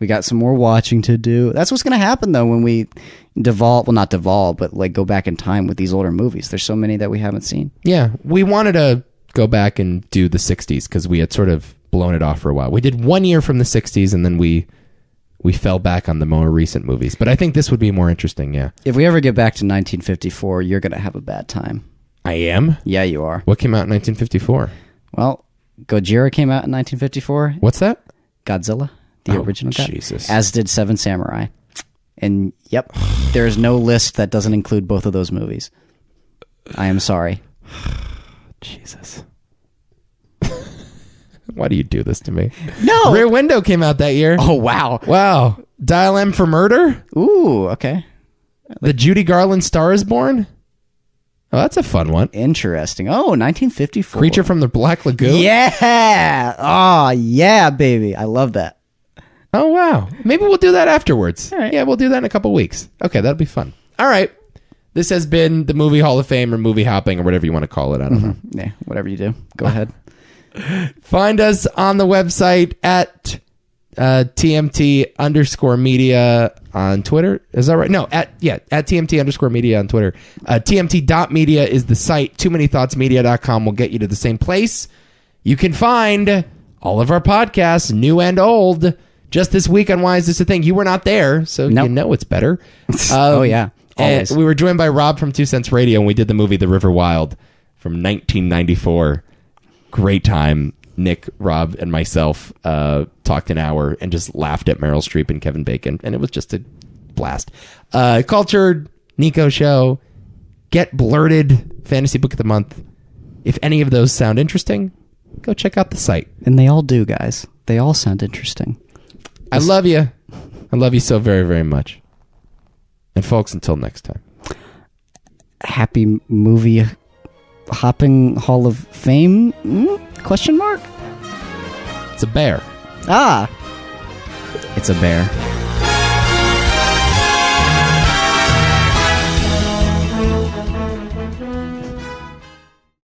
We got some more watching to do. That's what's going to happen, though, when we not devolve, but like go back in time with these older movies. There's so many that we haven't seen. Yeah. We wanted to go back and do the 60s because we had sort of blown it off for a while. We did 1 year from the 60s, and then we fell back on the more recent movies. But I think this would be more interesting, yeah. If we ever get back to 1954, you're going to have a bad time. I am? Yeah, you are. What came out in 1954? Well, Gojira came out in 1954. What's that? Godzilla, the original guy. Jesus. As did Seven Samurai. And, yep, there's no list that doesn't include both of those movies. I am sorry. Jesus. Why do you do this to me? No! Rear Window came out that year. Oh, wow. Wow. Dial M for Murder? Ooh, okay. The Judy Garland Star is Born? Oh, that's a fun one. Interesting. Oh, 1954. Creature from the Black Lagoon? Yeah! Oh, yeah, baby. I love that. Oh, wow. Maybe we'll do that afterwards. All right. Yeah, we'll do that in a couple weeks. Okay, that'll be fun. All right. This has been the Movie Hall of Fame or Movie Hopping or whatever you want to call it. I don't know. Yeah, whatever you do. Go ahead. Find us on the website at TMT_media on Twitter. Is that right? No, at TMT_media on Twitter. TMT.media is the site. TooManyThoughtsMedia.com will get you to the same place. You can find all of our podcasts, new and old, just this week on Why Is This a Thing? You were not there, so you know it's better. Oh, yeah. Always. And we were joined by Rob from 2 Cents Radio, and we did the movie The River Wild from 1994. Great time. Nick, Rob, and myself talked an hour and just laughed at Meryl Streep and Kevin Bacon, and it was just a blast. Cultured, Nico Show, Get Blurted, Fantasy Book of the Month. If any of those sound interesting, go check out the site. And they all do, guys. They all sound interesting. I love you. I love you so very, very much. And folks, until next time. Happy movie hopping Hall of Fame? Question mark? It's a bear. Ah! It's a bear.